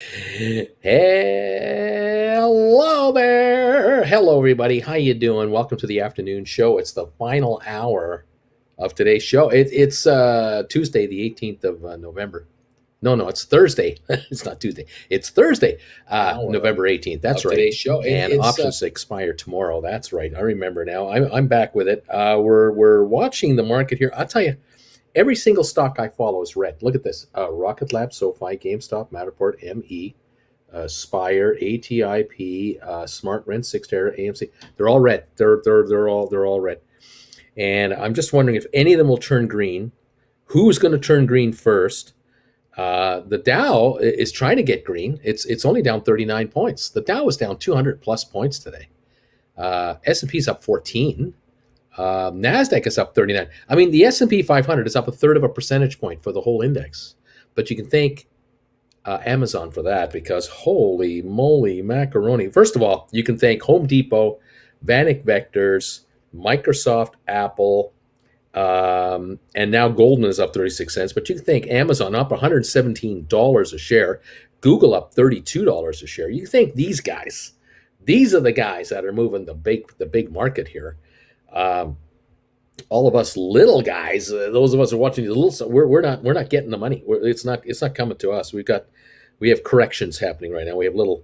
Hello there. Hello, everybody. How you doing? Welcome to the afternoon show. It's the final hour of today's show. It's Tuesday, the 18th of November. No, it's Thursday. It's not Tuesday. It's Thursday, November 18th. That's right. Today's show. And options expire tomorrow. That's right. I remember now. I'm back with it. We're watching the market here. I'll tell you, every single stock I follow is red. Look at this: Rocket Lab, SoFi, GameStop, Matterport, ME, Spire, ATIP, Smart Rent, Sixterra, AMC. They're all red. They're all red. And I'm just wondering if any of them will turn green. Who's going to turn green first? The Dow is trying to get green. It's only down 39 points. The Dow is down 200 plus points today. S&P's up 14. Nasdaq is up 39. I mean, the S&P 500 is up a third of a percentage point for the whole index. But you can thank Amazon for that, because holy moly macaroni. First of all, you can thank Home Depot, Vanek Vectors, Microsoft, Apple, and now Goldman is up 36 cents. But you can thank Amazon, up $117 a share, Google up $32 a share. You can thank these guys. These are the guys that are moving the big market here. All of us little guys, those of us who are watching these little, we're not getting the money. It's not coming to us. We have corrections happening right now. We have little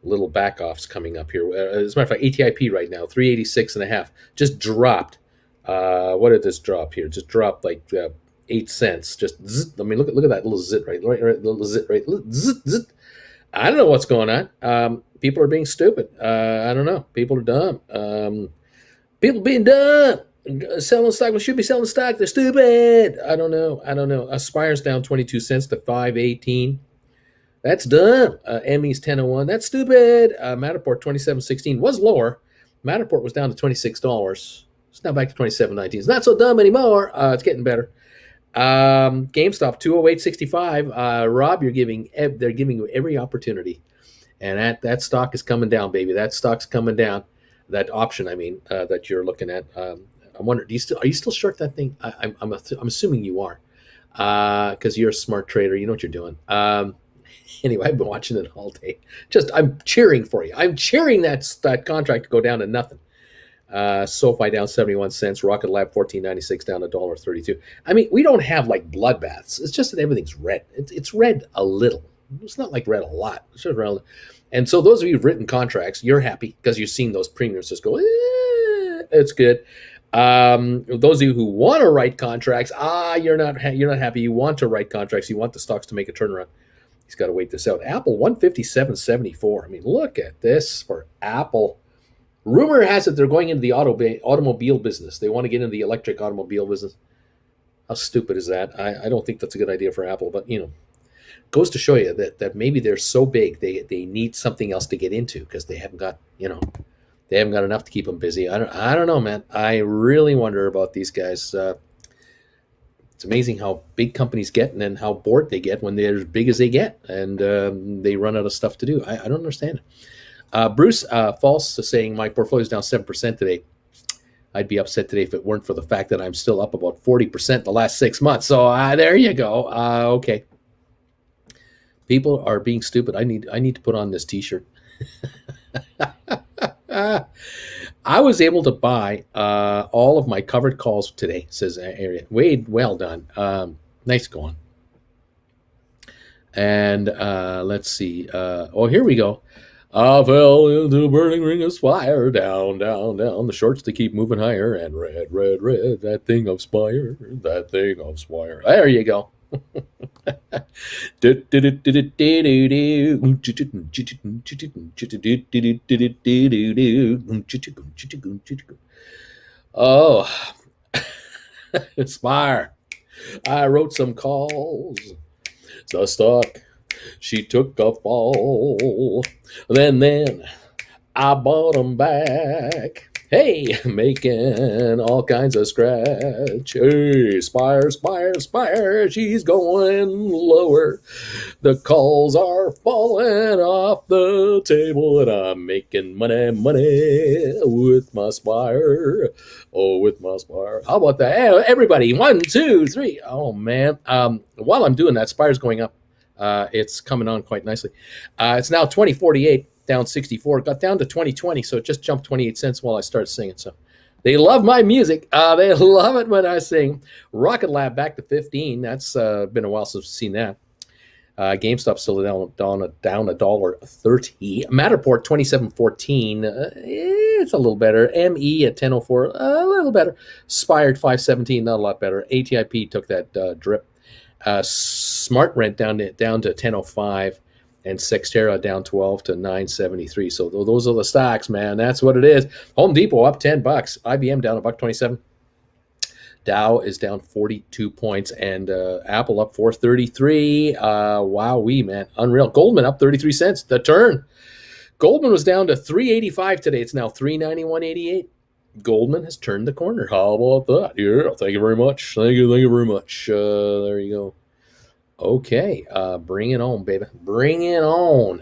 little back offs coming up here. As a matter of fact, ATIP right now 386.5 just dropped. What did this drop here? Just dropped like 8 cents. Just zzz. I mean, look at that little zit right, little zit right, zit, zit. I don't know what's going on. People are being stupid. I don't know. People are dumb. People being dumb. Selling stock. We should be selling stock. They're stupid. I don't know. Aspire's down 22 cents to 518. That's dumb. ME's 1001. That's stupid. Matterport 2716 was lower. Matterport was down to $26. It's now back to 27.19. It's not so dumb anymore. It's getting better. GameStop 208.65. Rob, they're giving you every opportunity, and that stock is coming down, baby. That stock's coming down. That option, I mean, that you're looking at. I wonder, are you still short that thing? I'm assuming you are, because you're a smart trader. You know what you're doing. Anyway, I've been watching it all day. I'm cheering for you. I'm cheering that contract to go down to nothing. SoFi down 71 cents. Rocket Lab 14.96 down $1.32. I mean, we don't have like bloodbaths. It's just that everything's red. It's red a little. It's not like red a lot. It's just red. And so those of you who've written contracts, you're happy because you've seen those premiums just go, it's good. Those of you who want to write contracts, you're not happy. You want to write contracts. You want the stocks to make a turnaround. He's got to wait this out. Apple 157.74. I mean, look at this for Apple. Rumor has it they're going into the automobile business. They want to get into the electric automobile business. How stupid is that? I don't think that's a good idea for Apple, but goes to show you that maybe they're so big they need something else to get into, because they haven't got enough to keep them busy. I don't know, man. I really wonder about these guys. It's amazing how big companies get, and then how bored they get when they're as big as they get, and they run out of stuff to do. I don't understand it. Bruce False is saying my portfolio is down 7% today. I'd be upset today if it weren't for the fact that I'm still up about 40% the last 6 months. So there you go. Okay. People are being stupid. I need to put on this T-shirt. I was able to buy all of my covered calls today, says Arian. Wade, well done. Nice going. And let's see. Here we go. I fell into a burning ring of fire, down, down, down. The shorts to keep moving higher, and red, red, red. That thing of Spire, that thing of Spire. There you go. Oh, Spire. I wrote some calls. The stock, she took a fall. Then I bought them back. Hey, making all kinds of scratch. Hey, Spire, Spire, Spire, she's going lower. The calls are falling off the table, and I'm making money, money with my Spire. Oh, with my Spire. How about that? Hey, everybody, 1, 2, 3. Oh, man. While I'm doing that, Spire's going up It's coming on quite nicely. It's now 2048, down 64. It got down to 2020, so it just jumped 28 cents while I started singing. So they love my music. They love it when I sing. Rocket Lab back to 15. That's been a while since we've seen that. GameStop still down $1.30. Matterport 27.14. It's a little better. ME at 10.04. A little better. Spired 5.17. Not a lot better. ATIP took that drip. Smart Rent down to 10.05, and Sextera down 12 to 9.73. So those are the stocks, man. That's what it is. Home Depot up $10. IBM down $1.27. Dow is down 42 points, and Apple up 433. Wowee, man, unreal. Goldman up 33 cents. The turn. Goldman was down to 385 today. It's now 391.88. Goldman has turned the corner. How about that? Yeah, thank you very much. Thank you very much. There you go. Okay, bring it on, baby. Bring it on.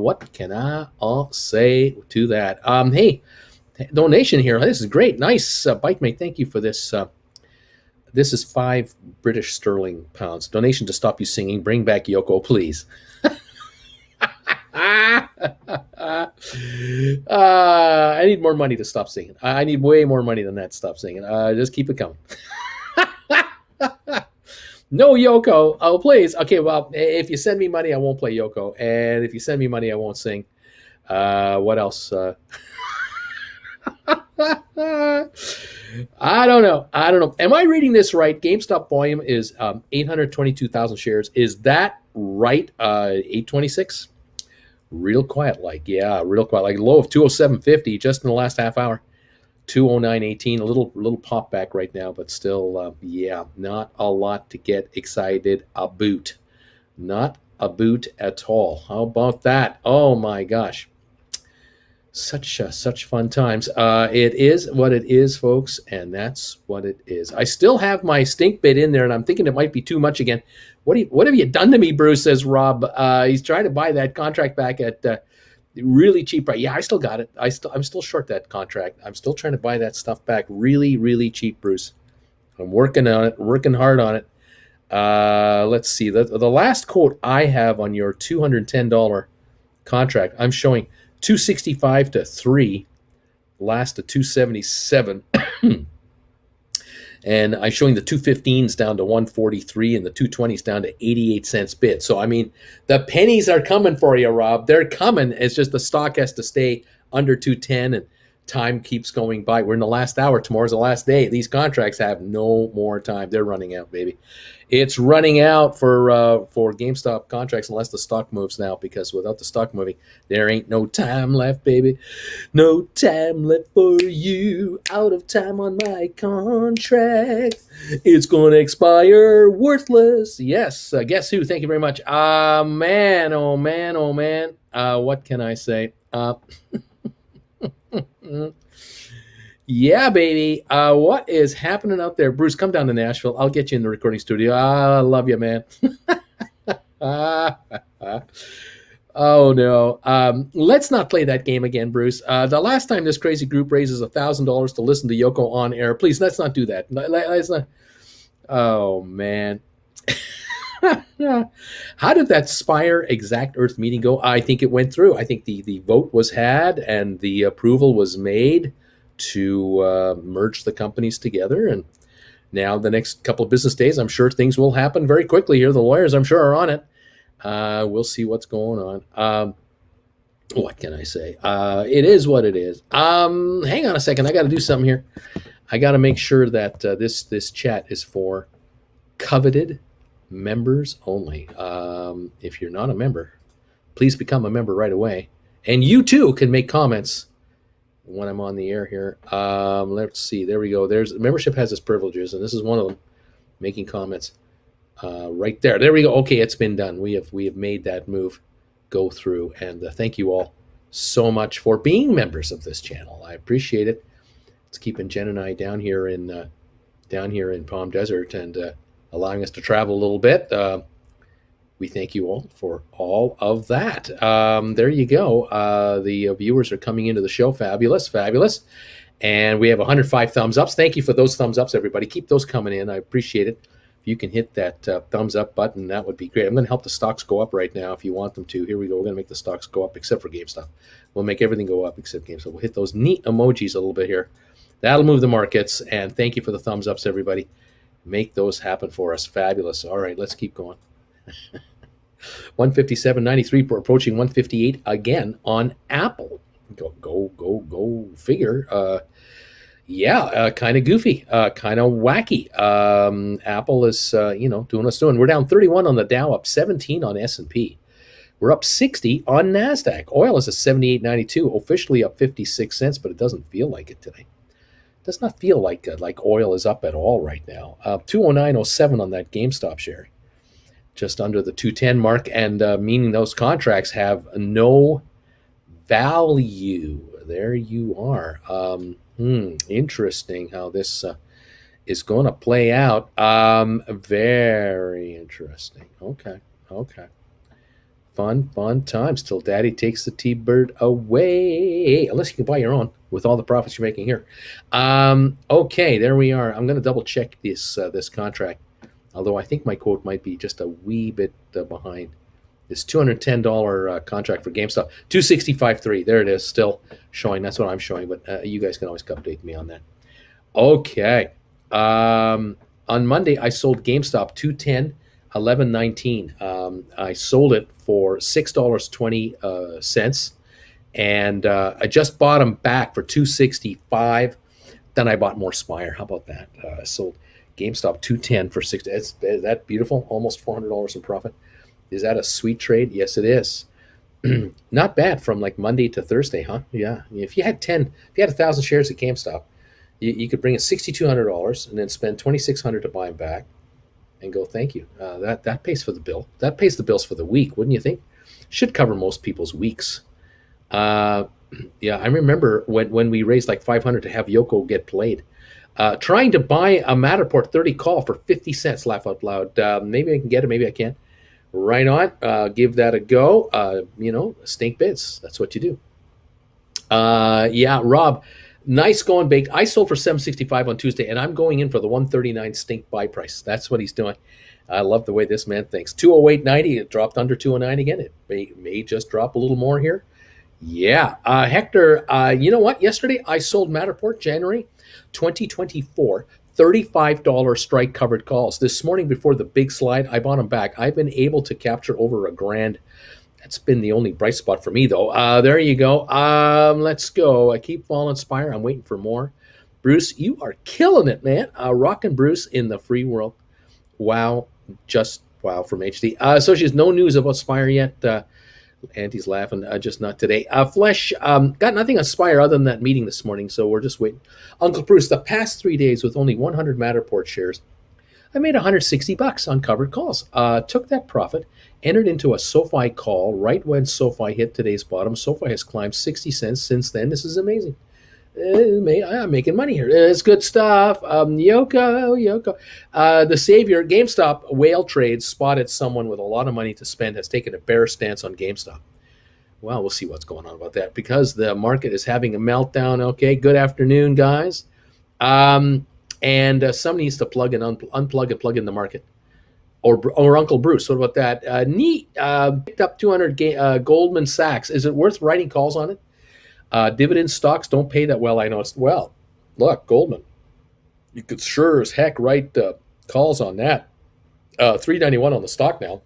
What can I say to that? Hey, donation here. This is great. Nice, Bike Mate. Thank you for this. This is 5 British sterling pounds. Donation to stop you singing. Bring back Yoko, please. I need more money to stop singing. I need way more money than that to stop singing. Just keep it coming. No Yoko. Oh, please. Okay, well, if you send me money, I won't play Yoko. And if you send me money, I won't sing. What else? I don't know. Am I reading this right? GameStop volume is 822,000 shares. Is that right? 826? Real quiet, real quiet. Like low of 207.50 just in the last half hour. 209.18, a little pop back right now, but still, not a lot to get excited about. Not about at all. How about that? Oh my gosh. Such fun times. It is what it is, folks, and that's what it is. I still have my stink bit in there, and I'm thinking it might be too much again. What have you done to me, Bruce? Says Rob. He's trying to buy that contract back at really cheap price. Yeah, I still got it. I'm still short that contract. I'm still trying to buy that stuff back really, really cheap, Bruce. I'm working on it, working hard on it. Let's see. The last quote I have on your $210 contract, I'm showing 265 to 3, last to 277. And I'm showing the 215s down to 143 and the 220s down to 88 cents bid. So, I mean, the pennies are coming for you, Rob. They're coming. It's just the stock has to stay under 210 and time keeps going by. We're in the last hour. Tomorrow's the last day. These contracts have no more time. They're running out, baby. It's running out for GameStop contracts unless the stock moves now, because without the stock moving, there ain't no time left, baby. No time left for you. Out of time on my contract. It's going to expire worthless. Yes. Guess who? Thank you very much. Man. Oh, man. Oh, man. What can I say? Yeah, baby. What is happening out there? Bruce, come down to Nashville. I'll get you in the recording studio. I love you, man. Oh, no. Let's not play that game again, Bruce. The last time this crazy group raises $1,000 to listen to Yoko on air, please, let's not do that. Let's not. Oh, man. How did that Spire Exact Earth meeting go? I think it went through. I think the vote was had and the approval was made to merge the companies together. And now the next couple of business days, I'm sure things will happen very quickly here. The lawyers, I'm sure, are on it. We'll see what's going on. What can I say? It is what it is. Hang on a second. I got to do something here. I got to make sure that this chat is for coveted members only. If you're not a member, please become a member right away. And you too can make comments when I'm on the air here. Let's see. There we go. Membership has its privileges, and this is one of them. Making comments right there. There we go. Okay, it's been done. We have made that move go through, and thank you all so much for being members of this channel. I appreciate it. It's keeping Jen and I down here in Palm Desert and allowing us to travel a little bit. We thank you all for all of that. There you go. The viewers are coming into the show. Fabulous, fabulous. And we have 105 thumbs ups. Thank you for those thumbs ups, everybody. Keep those coming in. I appreciate it. If you can hit that thumbs up button, that would be great. I'm going to help the stocks go up right now if you want them to. Here we go. We're going to make the stocks go up except for GameStop. We'll make everything go up except GameStop. We'll hit those neat emojis a little bit here. That'll move the markets. And thank you for the thumbs ups, everybody. Make those happen for us. Fabulous. All right, let's keep going. 157.93. We're approaching 158 again on Apple. Go figure. Kind of goofy, kind of wacky. Apple is, doing what's doing. We're down 31 on the Dow, up 17 on S&P. We're up 60 on NASDAQ. Oil is at 78.92, officially up 56 cents, but it doesn't feel like it today. It does not feel like oil is up at all right now. 209.07 on that GameStop share. Just under the 210 mark, and meaning those contracts have no value. There you are. Interesting how this is going to play out. Very interesting. Okay. Fun times till Daddy takes the T-Bird away. Unless you can buy your own with all the profits you're making here. Okay, there we are. I'm going to double check this contract. Although I think my quote might be just a wee bit behind. This $210 contract for GameStop, 265.3. There it is, still showing. That's what I'm showing, but you guys can always update me on that. Okay. On Monday, I sold GameStop 210, 11.19. I sold it for $6.20, and I just bought them back for $265. Then I bought more Spire. How about that? I sold GameStop 210 for $6. Is that beautiful? Almost $400 in profit. Is that a sweet trade? Yes, it is. Not bad from like Monday to Thursday, huh? Yeah. If you had 1,000 shares at GameStop, you could bring in $6,200 and then spend $2,600 to buy them back, and go thank you. That pays for the bill. That pays the bills for the week, wouldn't you think? Should cover most people's weeks. I remember when we raised like $500 to have Yoko get played. Trying to buy a Matterport 30 call for 50 cents, laugh out loud. Maybe I can get it, maybe I can't. Right on. Give that a go. Stink bids. That's what you do. Rob, nice going baked. I sold for $765 on Tuesday, and I'm going in for the $139 stink buy price. That's what he's doing. I love the way this man thinks. 208.90. It dropped under 209 again. It may just drop a little more here. Yeah. Hector, you know what? Yesterday I sold Matterport, January 2024, $35 strike covered calls. This morning before the big slide, I bought them back. I've been able to capture over $1,000. That's been the only bright spot for me, though. There you go. Let's go. I keep falling Spire. I'm waiting for more. Bruce, you are killing it, man. Rockin' Bruce in the free world. Wow. Just wow from HD. So she's no news about Spire yet. Auntie's laughing, just not today. Flesh, got nothing on Spire other than that meeting this morning, so we're just waiting. Uncle Bruce, the past 3 days with only 100 Matterport shares, I made $160 on covered calls. Took that profit, entered into a SoFi call right when SoFi hit today's bottom. SoFi has climbed 60 cents since then. This is amazing. I'm making money here. It's good stuff. Yoko. The savior, GameStop whale trades spotted someone with a lot of money to spend, has taken a bear stance on GameStop. Well, we'll see what's going on about that because the market is having a meltdown. Okay, good afternoon, guys. And someone needs to plug and unplug and plug in the market. Or Uncle Bruce, what about that? Neat. Picked up 200 Goldman Sachs. Is it worth writing calls on it? Dividend stocks don't pay that well. I know it's well. Look, Goldman, you could sure as heck write calls on that. $391 on the stock now.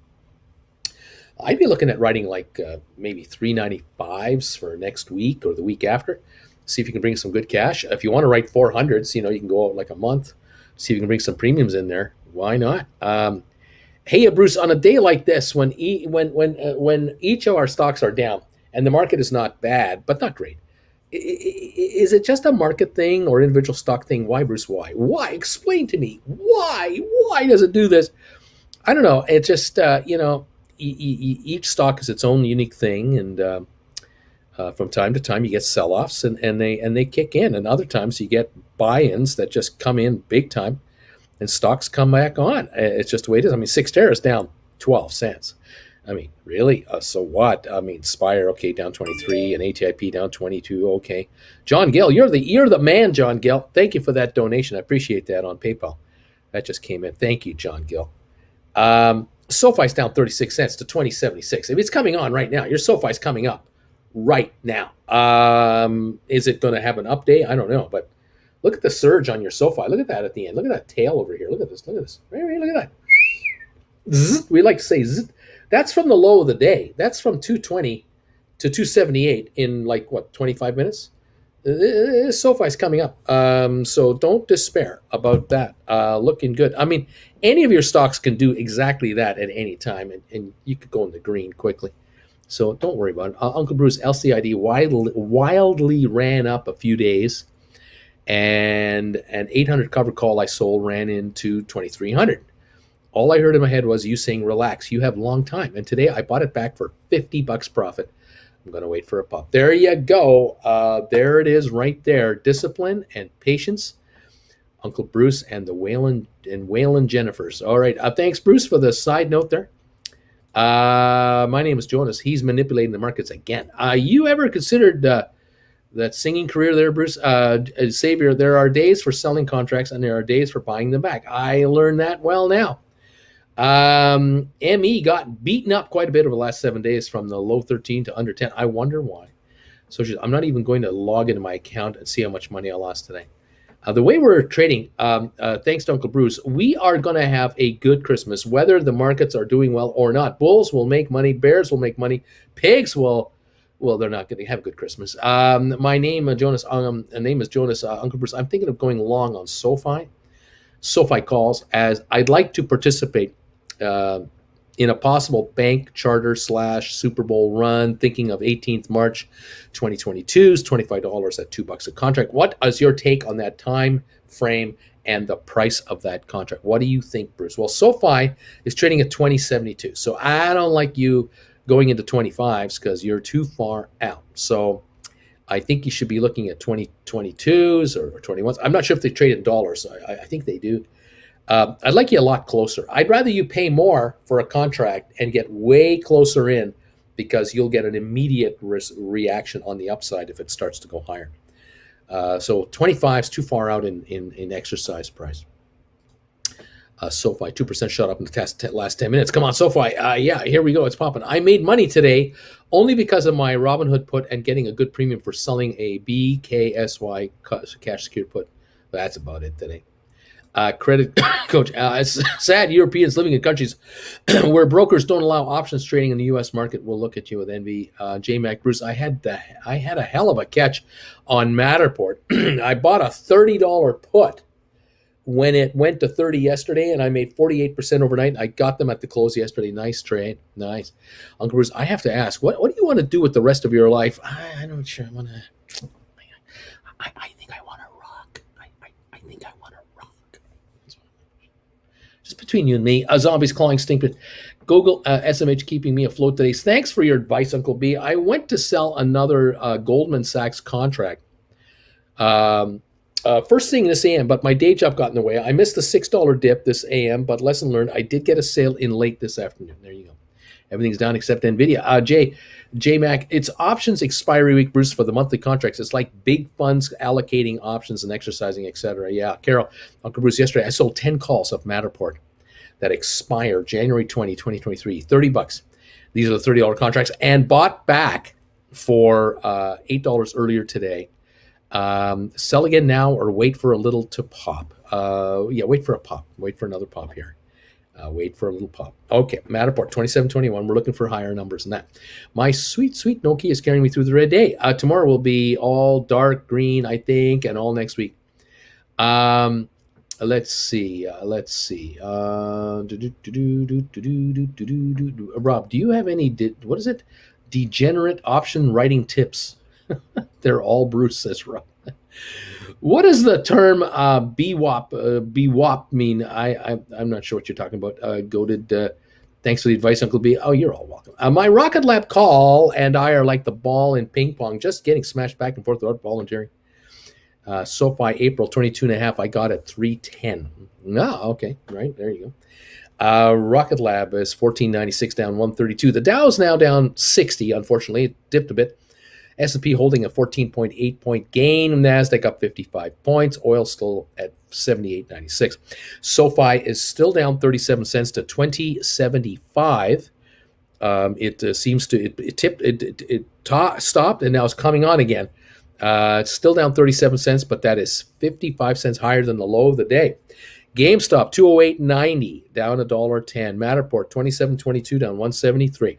I'd be looking at writing like maybe $395s for next week or the week after. See if you can bring some good cash. If you want to write 400s, you can go out like a month. See if you can bring some premiums in there. Why not? Hey, Bruce, on a day like this, when each of our stocks are down, and the market is not bad, but not great. Is it just a market thing or individual stock thing? Why, Bruce? Why? Why? Explain to me. Why? Why does it do this? I don't know. It's just, each stock is its own unique thing. And from time to time, you get sell-offs and they kick in. And other times you get buy-ins that just come in big time and stocks come back on. It's just the way it is. I mean, Cyxtera is down 12 cents. I mean, really? So what? I mean, Spire, okay, down 23, and ATIP down 22, okay. John Gill, you're the man, John Gill. Thank you for that donation. I appreciate that on PayPal. That just came in. Thank you, John Gill. SoFi's down 36 cents to 20.76. If it's coming on right now, your SoFi's coming up right now. Is it going to have an update? I don't know, but look at the surge on your SoFi. Look at that at the end. Look at that tail over here. Look at this. Look at this. Right, look at that. Zzz, we like to say zzz. That's from the low of the day. That's from 220 to 278 in like what 25 minutes. SoFi's coming up, so don't despair about that. Looking good. I mean, any of your stocks can do exactly that at any time, and you could go in the green quickly. So don't worry about it. Uncle Bruce, LCID wildly ran up a few days, and an 800 covered call I sold ran into 2,300. All I heard in my head was you saying, relax, you have long time. And today I bought it back for $50 profit. I'm going to wait for a pop. There you go. There it is right there. Discipline and patience. Uncle Bruce and the Whalen Jennifers. All right. Thanks, Bruce, for the side note there. My name is Jonas. He's manipulating the markets again. You ever considered that singing career there, Bruce? Xavier, there are days for selling contracts and there are days for buying them back. I learned that well now. ME got beaten up quite a bit over the last 7 days from the low 13 to under 10. I wonder why. So I'm not even going to log into my account and see how much money I lost today. The way we're trading, thanks to Uncle Bruce, we are going to have a good Christmas, whether the markets are doing well or not. Bulls will make money. Bears will make money. Pigs will, well, they're not going to have a good Christmas. My name, Jonas, name is Jonas, Uncle Bruce. I'm thinking of going long on SoFi calls, as I'd like to participate in a possible bank charter / Super Bowl run, thinking of 18th March 2022, is $25 at $2 a contract. What is your take on that time frame and the price of that contract? What do you think, Bruce? Well, SoFi is trading at 20.72. So I don't like you going into 25s because you're too far out. So I think you should be looking at 2022s or 21s. I'm not sure if they trade in dollars. I think they do. I'd like you a lot closer. I'd rather you pay more for a contract and get way closer in, because you'll get an immediate reaction on the upside if it starts to go higher. So 25 is too far out in exercise price. SoFi, 2% shot up in the last 10 minutes. Come on, SoFi. Yeah, here we go. It's popping. I made money today only because of my Robinhood put and getting a good premium for selling a BKSY cash secured put. That's about it today. Credit coach. It's sad Europeans living in countries where brokers don't allow options trading in the U.S. market will look at you with envy. J-Mac Bruce, I had a hell of a catch on Matterport. I bought a $30 put when it went to 30 yesterday, and I made 48% overnight. I got them at the close yesterday. Nice trade. Nice. Uncle Bruce, I have to ask, what do you want to do with the rest of your life? I'm not sure. I think I want to rock. I think I want to rock. Just between you and me, zombies clawing stink. Google SMH keeping me afloat today. Thanks for your advice, Uncle B. I went to sell another Goldman Sachs contract. First thing this AM, but my day job got in the way. I missed the $6 dip this AM, but lesson learned. I did get a sale in late this afternoon. There you go. Everything's down except NVIDIA. J-Mac, it's options expiry week, Bruce, for the monthly contracts. It's like big funds allocating options and exercising, etc. Yeah, Carol, Uncle Bruce, yesterday I sold 10 calls of Matterport that expire January 20, 2023, $30. These are the $30 contracts, and bought back for $8 earlier today. Sell again now or wait for a little to pop. Wait for a pop. Wait for another pop here. Wait for a little pop. Okay, Matterport 27.21. We're looking for higher numbers than that. My sweet Nokia is carrying me through the day. Tomorrow will be all dark green, I think, and all next week. Let's see. Rob, do you have any? What is it? Degenerate option writing tips. They're all Bruce, says Rob. What does the term BWAP mean? I'm not sure what you're talking about. Thanks for the advice, Uncle B. Oh, you're all welcome. My Rocket Lab call and I are like the ball in ping pong, just getting smashed back and forth without volunteering. SoFi April 22.5, I got at 310. Okay, right, there you go. Rocket Lab is 1496 down 132. The Dow's now down 60, unfortunately. It dipped a bit. S&P holding a 14.8 point gain. NASDAQ up 55 points. Oil still at 78.96. SoFi is still down 37 cents to 20.75. It seems to it tipped stopped and now it's coming on again. It's still down 37 cents, but that is 55 cents higher than the low of the day. GameStop 208.90 down $1.10. Matterport 27.22 down 173.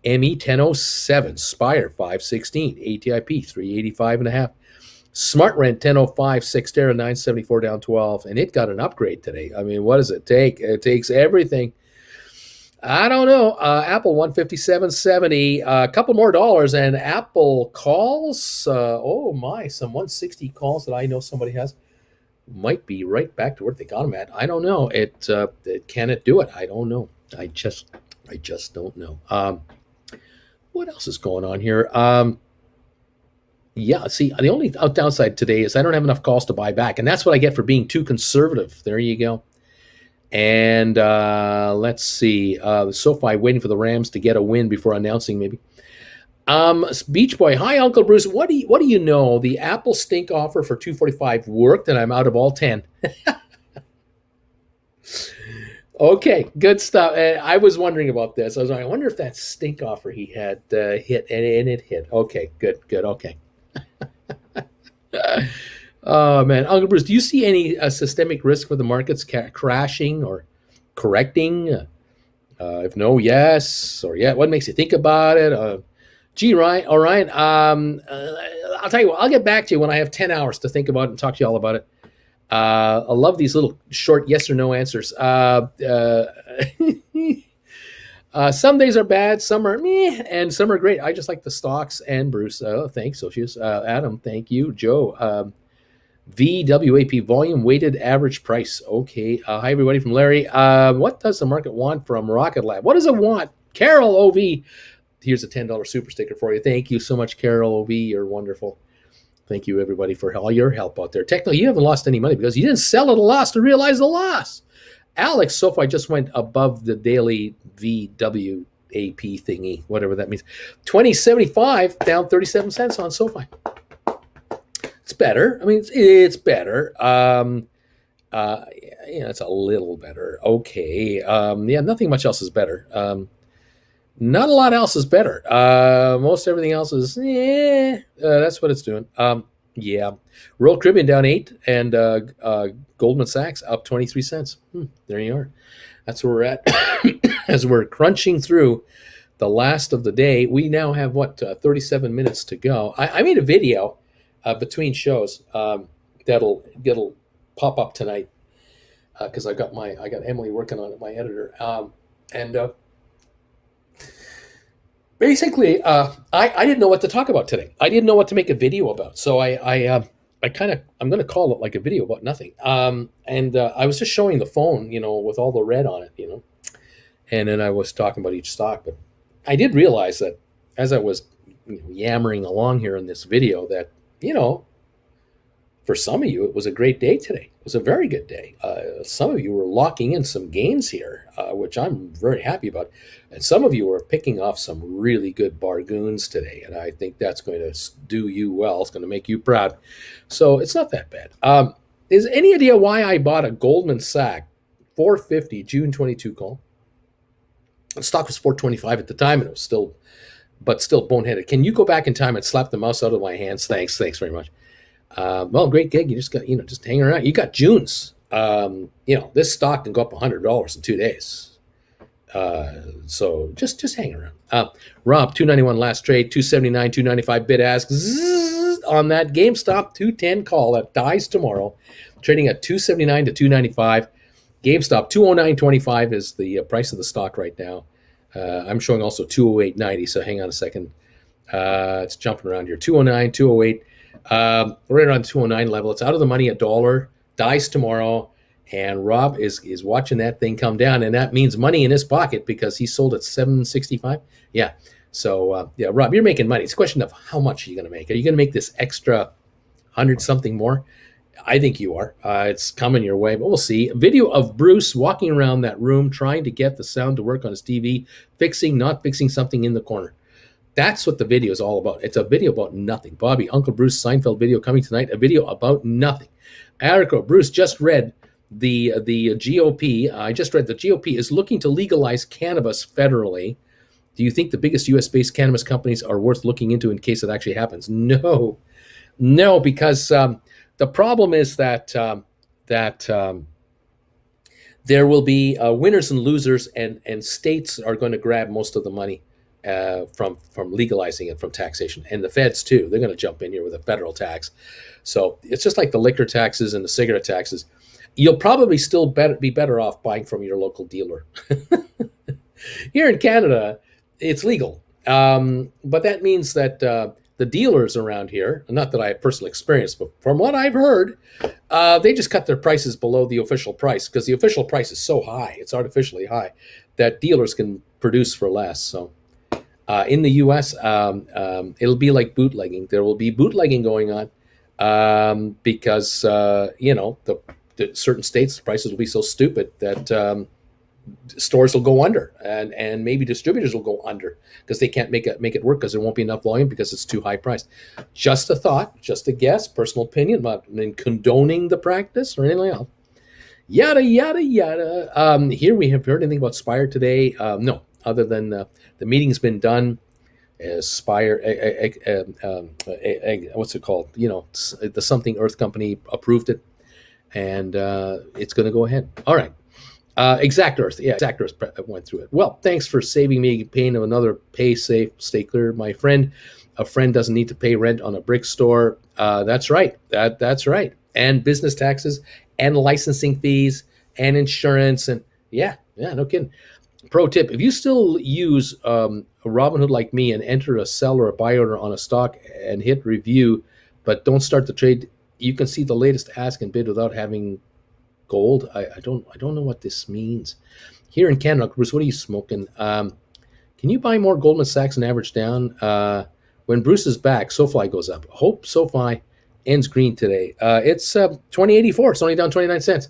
ME 10.07. Spire 5.16. ATIP 385.5. SmartRent 10.05. Cyxtera 9.74 down 12, and it got an upgrade today. I mean, what does it take? It takes everything. I don't know. Apple 157.70. A couple more dollars, and Apple calls. Some 160 calls that I know somebody has. Might be right back to where they got them at. I don't know. Can it do it? I don't know. I just don't know. What else is going on here? See, the only downside today is I don't have enough calls to buy back, and that's what I get for being too conservative. There you go. And let's see. SoFi waiting for the Rams to get a win before announcing maybe. Beach Boy, hi Uncle Bruce. What do you know? The Apple stink offer for $2.45 worked, and I'm out of all 10. Okay, good stuff. I was wondering about this. I wonder if that stink offer he had hit, and it hit. Okay, good. Okay. Oh man, Uncle Bruce, do you see any systemic risk for the markets crashing or correcting? If no, yes, or yeah, what makes you think about it? Ryan, I'll tell you what, I'll get back to you when I have 10 hours to think about it and talk to you all about it. I love these little short yes or no answers. Some days are bad, some are meh, and some are great. I just like the stocks and Bruce. Thanks, Socius. Adam, thank you. Joe, VWAP, volume weighted average price. Okay. Hi, everybody from Larry. What does the market want from Rocket Lab? What does it want? Carol OV. Here's a $10 super sticker for you. Thank you so much, Carol OV. You're wonderful. Thank you, everybody, for all your help out there. Technically, you haven't lost any money because you didn't sell at a loss to realize the loss. Alex, SoFi just went above the daily VWAP thingy, whatever that means. 20.75, down 37 cents on SoFi. It's better. I mean, it's better. It's a little better. Okay. Nothing much else is better. Not a lot else is better. Most everything else is, that's what it's doing. Royal Caribbean down 8, and Goldman Sachs up 23 cents. There you are. That's where we're at. As we're crunching through the last of the day, we now have 37 minutes to go. I made a video between shows that'll pop up tonight because I got Emily working on it, my editor, and basically, I didn't know what to talk about today. I didn't know what to make a video about. So I'm going to call it like a video about nothing. And I was just showing the phone, with all the red on it, and then I was talking about each stock. But I did realize that as I was yammering along here in this video that, for some of you, it was a great day today. It was a very good day. Some of you were locking in some gains here, which I'm very happy about. And some of you are picking off some really good bargains today. And I think that's going to do you well. It's going to make you proud. So it's not that bad. Is any idea why I bought a Goldman Sachs 450 June 22 call? The stock was 425 at the time, and it was still boneheaded. Can you go back in time and slap the mouse out of my hands? Thanks very much. Well, great gig. You just got, just hanging around. You got June's. This stock can go up $100 in 2 days. So just hang around. Rob, 291 last trade, 279, 295 bid ask on that GameStop 210 call that dies tomorrow, trading at 279 to 295. GameStop 209.25 is the price of the stock right now. I'm showing also 208.90. So hang on a second. It's jumping around here. 209, 208. Right around 209 level. It's out of the money, $1, dies tomorrow, and Rob is watching that thing come down, and that means money in his pocket because he sold at 765. Yeah. So Rob, you're making money. It's a question of how much are you going to make? Are you going to make this extra 100 something more? I think you are. It's coming your way, but we'll see. A video of Bruce walking around that room trying to get the sound to work on his TV, not fixing something in the corner. That's what the video is all about. It's a video about nothing. Bobby, Uncle Bruce Seinfeld video coming tonight. A video about nothing. Article, Bruce just read the GOP. I just read the GOP is looking to legalize cannabis federally. Do you think the biggest U.S.-based cannabis companies are worth looking into in case it actually happens? No, no, because the problem is that there will be winners and losers, and states are going to grab most of the money from legalizing it, from taxation, and the feds too. They're going to jump in here with a federal tax. So it's just like the liquor taxes and the cigarette taxes. You'll probably still be better off buying from your local dealer. Here in Canada, it's legal, but that means that the dealers around here, not that I have personal experience, but from what I've heard, they just cut their prices below the official price because the official price is so high, it's artificially high, that dealers can produce for less. So in the U.S., it'll be like bootlegging. There will be bootlegging going on because the certain states, the prices will be so stupid that stores will go under, and maybe distributors will go under because they can't make it work because there won't be enough volume because it's too high priced. Just a thought, just a guess, personal opinion, about condoning the practice or anything else. Yada yada yada. Here we have heard anything about Spire today? No, other than the meeting's been done. Spire, what's it called? The Something Earth Company approved it, and it's going to go ahead. All right. Exact Earth. Yeah, Exact Earth went through it. Well, thanks for saving me pain of another pay safe, stay clear, my friend. A friend doesn't need to pay rent on a brick store. That's right. That's right. And business taxes and licensing fees and insurance. And yeah, no kidding. Pro tip, if you still use a Robinhood like me and enter a sell or a buy order on a stock and hit review, but don't start the trade, you can see the latest ask and bid without having gold. I don't know what this means. Here in Canada, Bruce, what are you smoking? Can you buy more Goldman Sachs and average down? When Bruce is back, SoFi goes up. Hope SoFi ends green today. It's 2084. It's only down 29 cents.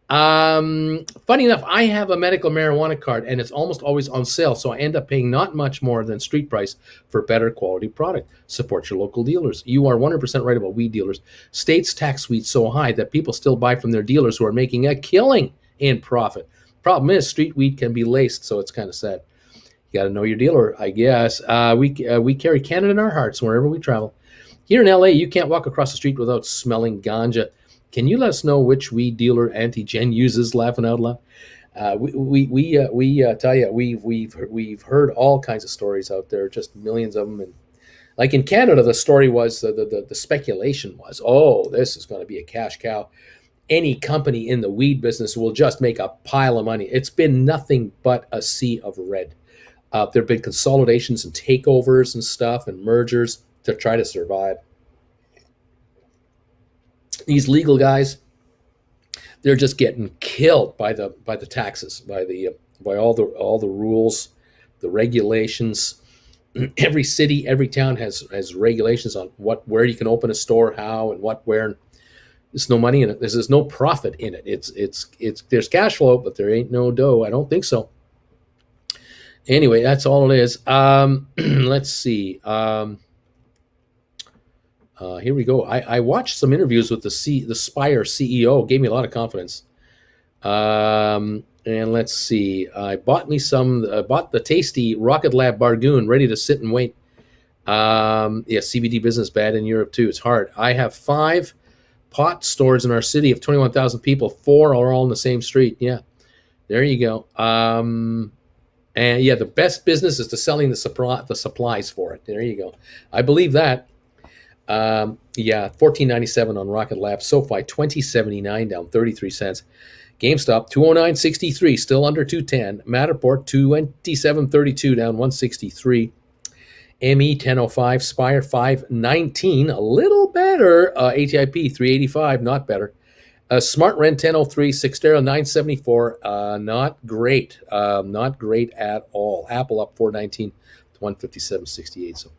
Funny enough, I have a medical marijuana card, and it's almost always on sale, so I end up paying not much more than street price for better quality product. Support your local dealers. You are 100% right about weed dealers. States tax weed so high that people still buy from their dealers who are making a killing in profit. Problem is, street weed can be laced, so it's kind of sad. You got to know your dealer, I guess. We carry Canada in our hearts wherever we travel. Here in LA, you can't walk across the street without smelling ganja. Can you let us know which weed dealer Auntie Jen uses? Laughing out loud. We tell you, we've heard all kinds of stories out there, just millions of them. And like in Canada, the story was the speculation was, oh, this is going to be a cash cow. Any company in the weed business will just make a pile of money. It's been nothing but a sea of red. There have been consolidations and takeovers and stuff and mergers to try to survive. These legal guys, they're just getting killed by the taxes, by all the rules, the regulations. Every city, every town has regulations on where you can open a store, how and what, where. There's no money in it. There's no profit in it. It's there's cash flow, but there ain't no dough. I don't think so. Anyway, that's all it is. Let's see. Here we go. I watched some interviews with the Spire CEO. Gave me a lot of confidence. And let's see. I bought the tasty Rocket Lab Bargoon, ready to sit and wait. CBD business bad in Europe too. It's hard. I have 5 pot stores in our city of 21,000 people. 4 are all in the same street. Yeah, there you go. And yeah, the best business is to selling the supplies for it. There you go. I believe that. $14.97 on Rocket Lab. SoFi $20.79, down 33 cents. GameStop $209.63, still under 210. Matterport $27.32, down 163. ME 1005, Spire 519, a little better. ATIP 385, not better. Smart Rent 1003, Sixtera 974, not great. Not great at all. Apple up 419 to 157.68. So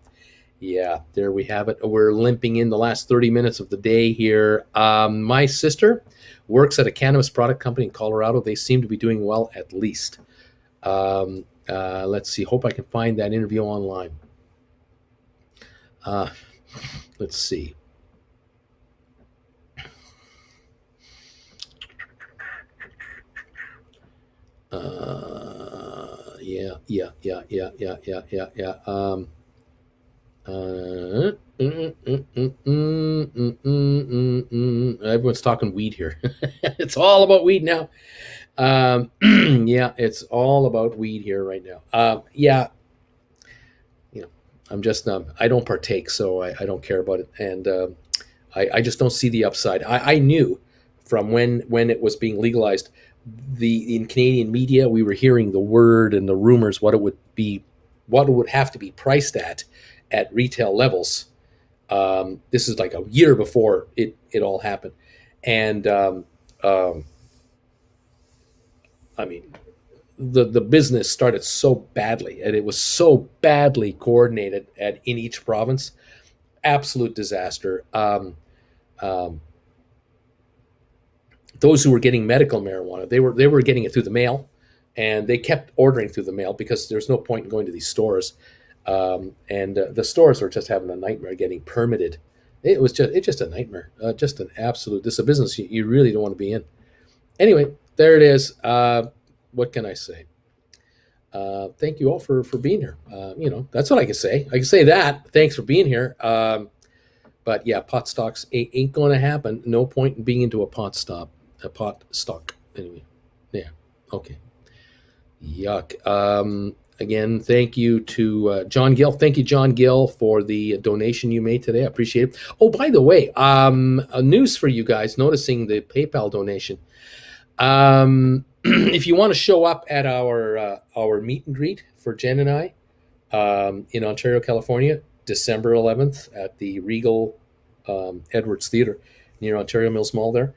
yeah, there we have it. We're limping in the last 30 minutes of the day here. My sister works at a cannabis product company in Colorado. They seem to be doing well, at least. Let's see. Hope I can find that interview online. Uh, let's see. Yeah. Everyone's talking weed here. It's all about weed now. Yeah, it's all about weed here right now. Yeah, you know, I'm just I don't partake, so I don't care about it, and I just don't see the upside. I knew from when it was being legalized, the in Canadian media we were hearing the word and the rumors what it would be, what it would have to be priced at retail levels. This is like a year before it all happened, and um, I mean the business started so badly and it was so badly coordinated in each province, absolute disaster. Um, those who were getting medical marijuana, they were getting it through the mail, and they kept ordering through the mail because there's no point in going to these stores. And the stores were just having a nightmare getting permitted. It's just a nightmare, just an absolute. This is a business you really don't want to be in. Anyway, there it is. What can I say? Thank you all for being here. That's what I can say. I can say that. Thanks for being here. But yeah, pot stocks ain't going to happen. No point in being into a pot stock. Anyway, yeah, okay. Yuck. Again, thank you to John Gill. Thank you, John Gill, for the donation you made today. I appreciate it. Oh, by the way, news for you guys. Noticing the PayPal donation. If you want to show up at our meet and greet for Jen and I in Ontario, California, December 11th at the Regal Edwards Theatre near Ontario Mills Mall there.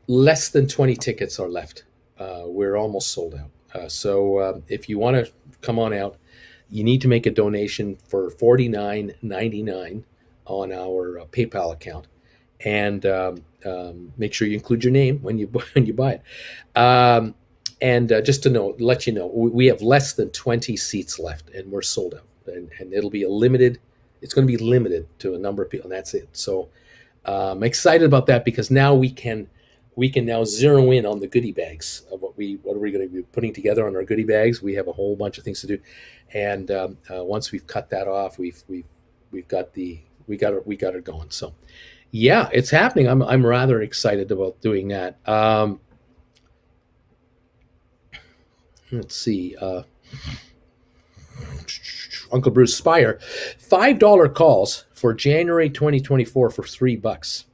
Less than 20 tickets are left. We're almost sold out. So if you want to come on out, you need to make a donation for $49.99 on our PayPal account, and make sure you include your name when you when you buy it. And just to let you know, we have less than 20 seats left, and we're sold out. And it'll be a limited. It's going to be limited to a number of people, and that's it. So I'm excited about that because now we can now zero in on the goodie bags of what are we going to be putting together on our goodie bags. We have a whole bunch of things to do, and once we've cut that off, we got it going. So yeah, it's happening. I'm rather excited about doing that. Let's see. Uncle Bruce Spire, $5 calls for January 2024 for $3.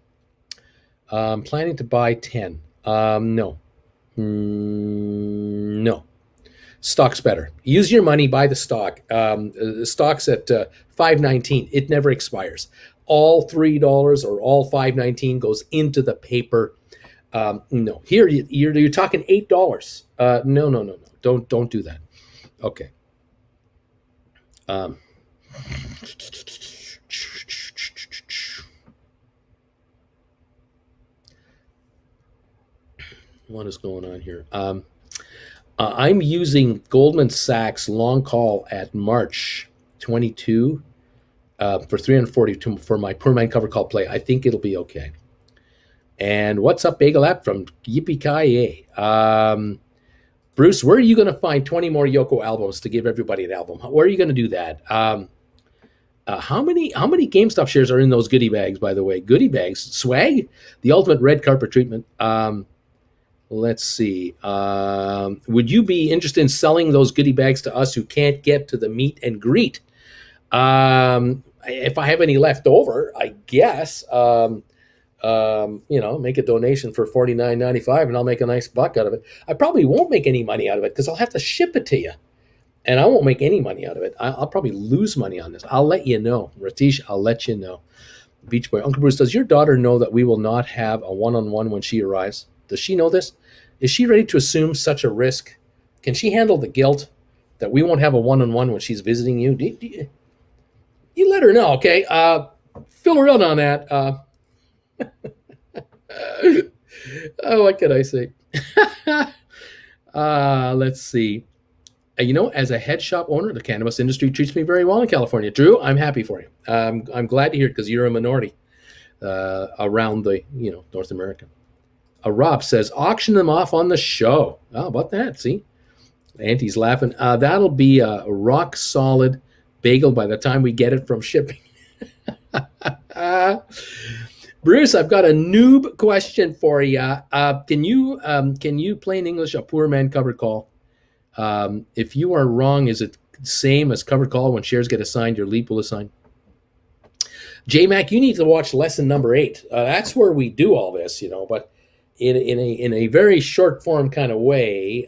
Planning to buy 10. No. No. Stock's better. Use your money, buy the stock. The stock's at $5.19. It never expires. All $3 or all $5.19 goes into the paper. No. Here you're talking $8. No. Don't do that. Okay. What is going on here? I'm using Goldman Sachs long call at March 22 for 342 for my permanent cover call play. I think it'll be okay. And what's up, Bagel App from Yippee Ki Yay. Bruce, where are you going to find 20 more Yoko albums to give everybody an album? Where are you going to do that? How many GameStop shares are in those goodie bags, by the way? Goodie bags, swag, the ultimate red carpet treatment. Let's see. Would you be interested in selling those goodie bags to us who can't get to the meet and greet? If I have any left over, I guess. Make a donation for $49.95 and I'll make a nice buck out of it. I probably won't make any money out of it because I'll have to ship it to you. And I won't make any money out of it. I'll probably lose money on this. I'll let you know. Ratish, I'll let you know. Beach Boy. Uncle Bruce, does your daughter know that we will not have a one-on-one when she arrives? Does she know this? Is she ready to assume such a risk? Can she handle the guilt that we won't have a one-on-one when she's visiting you? You let her know, okay? Fill her in on that. What can I say? Let's see. As a head shop owner, the cannabis industry treats me very well in California. Drew, I'm happy for you. I'm glad to hear it because you're a minority around the North America. Rob says auction them off on the show. How about that? See, Auntie's laughing. That'll be a rock solid bagel by the time we get it from shipping. Bruce, I've got a noob question for you. Can you plain English a poor man covered call? If you are wrong, is it same as covered call when shares get assigned? Your leap will assign. J-Mac, you need to watch lesson number 8. That's where we do all this, but in a very short form kind of way,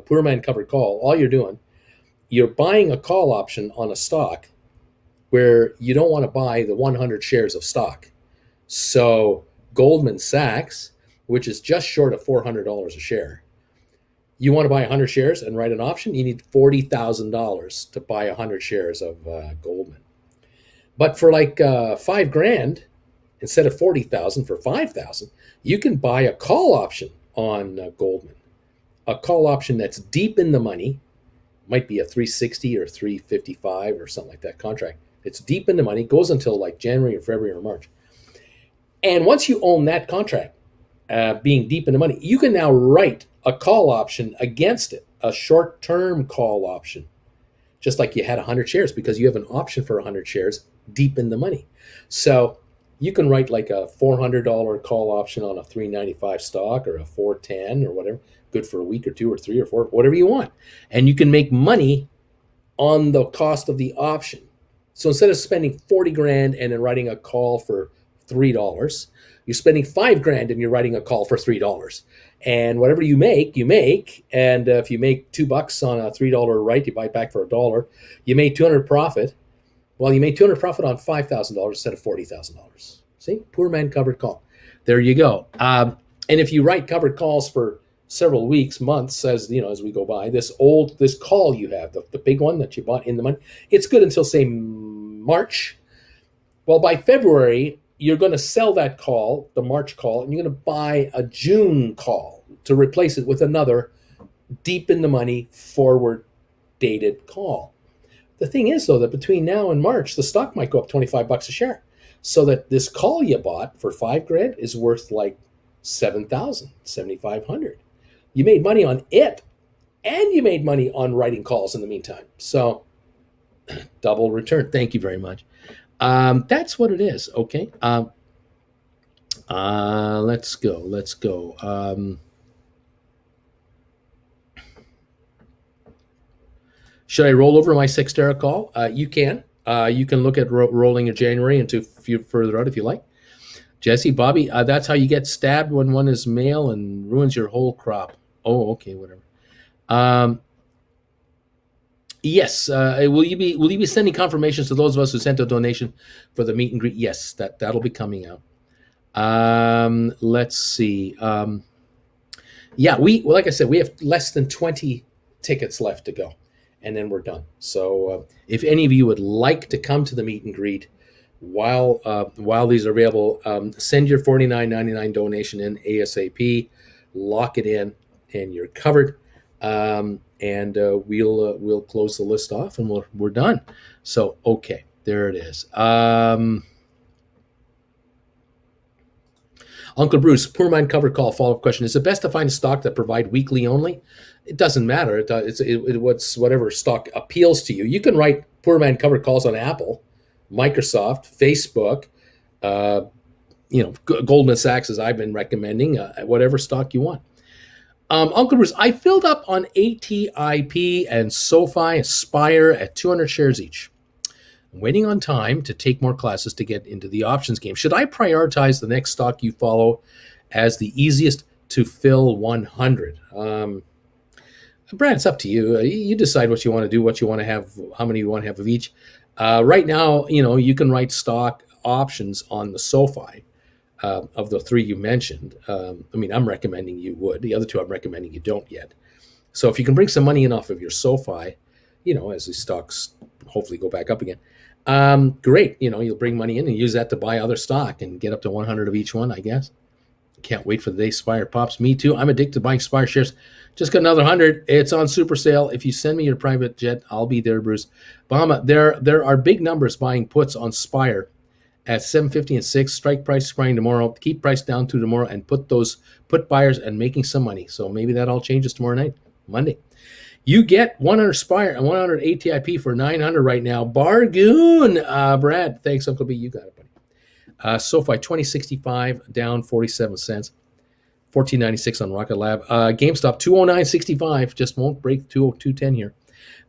poor man covered call, all you're buying a call option on a stock where you don't want to buy the 100 shares of stock. So Goldman Sachs, which is just short of $400 a share, you want to buy 100 shares and write an option, you need $40,000 to buy 100 shares of Goldman. But for like $5,000, instead of 40,000 for 5,000, you can buy a call option on Goldman. A call option that's deep in the money, might be a 360 or 355 or something like that contract. It's deep in the money, goes until like January or February or March. And once you own that contract, being deep in the money, you can now write a call option against it, a short-term call option, just like you had 100 shares, because you have an option for 100 shares deep in the money. So you can write like a $400 call option on a 395 stock or a 410 or whatever, good for a week or 2 or 3 or 4, whatever you want. And you can make money on the cost of the option. So instead of spending 40 grand and then writing a call for $3, you're spending 5 grand and you're writing a call for $3. And whatever you make. And if you make $2 on a $3 right, you buy it back for $1. You made 200 profit. Well, you made 200 profit on $5,000 instead of $40,000. See, poor man covered call. There you go. And if you write covered calls for several weeks, months, as we go by, this call you have, the big one that you bought in the money, it's good until say March. Well, by February, you're going to sell that call, the March call, and you're going to buy a June call to replace it with another deep in the money, forward dated call. The thing is, though, that between now and March, the stock might go up $25 a share. So that this call you bought for $5,000 is worth like $7,000, $7,500. You made money on it, and you made money on writing calls in the meantime. So double return. Thank you very much. That's what it is. Okay. Let's go. Should I roll over my Sextera call? You can. You can look at rolling in January into further out if you like. Jesse, Bobby, that's how you get stabbed when one is male and ruins your whole crop. Oh, okay, whatever. Yes. Will you be sending confirmations to those of us who sent a donation for the meet and greet? Yes, that'll be coming out. Let's see. Yeah, like I said, we have less than 20 tickets left to go, and then we're done. So if any of you would like to come to the meet and greet while these are available, send your $49.99 donation in ASAP, lock it in, and you're covered. And we'll close the list off, and we're done. So okay, there it is. Uncle Bruce, poor man covered call. Follow-up question: is it best to find a stock that provide weekly only? It doesn't matter. It's whatever stock appeals to you. You can write poor man covered calls on Apple, Microsoft, Facebook, Goldman Sachs, as I've been recommending, whatever stock you want. Uncle Bruce, I filled up on ATIP and SoFi, Aspire at 200 shares each. I'm waiting on time to take more classes to get into the options game. Should I prioritize the next stock you follow as the easiest to fill 100? Brad, it's up to you. You decide what you want to do, what you want to have, how many you want to have of each. Right now, you can write stock options on the SoFi. Of the 3 you mentioned, I'm recommending you would. The other 2 I'm recommending you don't yet. So if you can bring some money in off of your SoFi, as the stocks hopefully go back up again, great. You'll bring money in and use that to buy other stock and get up to 100 of each one, I guess. Can't wait for the day Spire pops. Me too. I'm addicted to buying Spire shares. Just got another 100. It's on super sale. If you send me your private jet, I'll be there, Bruce. Bahama, there are big numbers buying puts on Spire at 750 and 6. Strike price scrying tomorrow. Keep price down to tomorrow and put buyers and making some money. So maybe that all changes tomorrow night, Monday. You get 100 Spire and 100 ATIP for 900 right now. Bargoon. Brad, thanks, Uncle B. You got it, buddy. SoFi 2065 down 47 cents. 1496 on Rocket Lab. GameStop 209.65. Just won't break 202.10 here.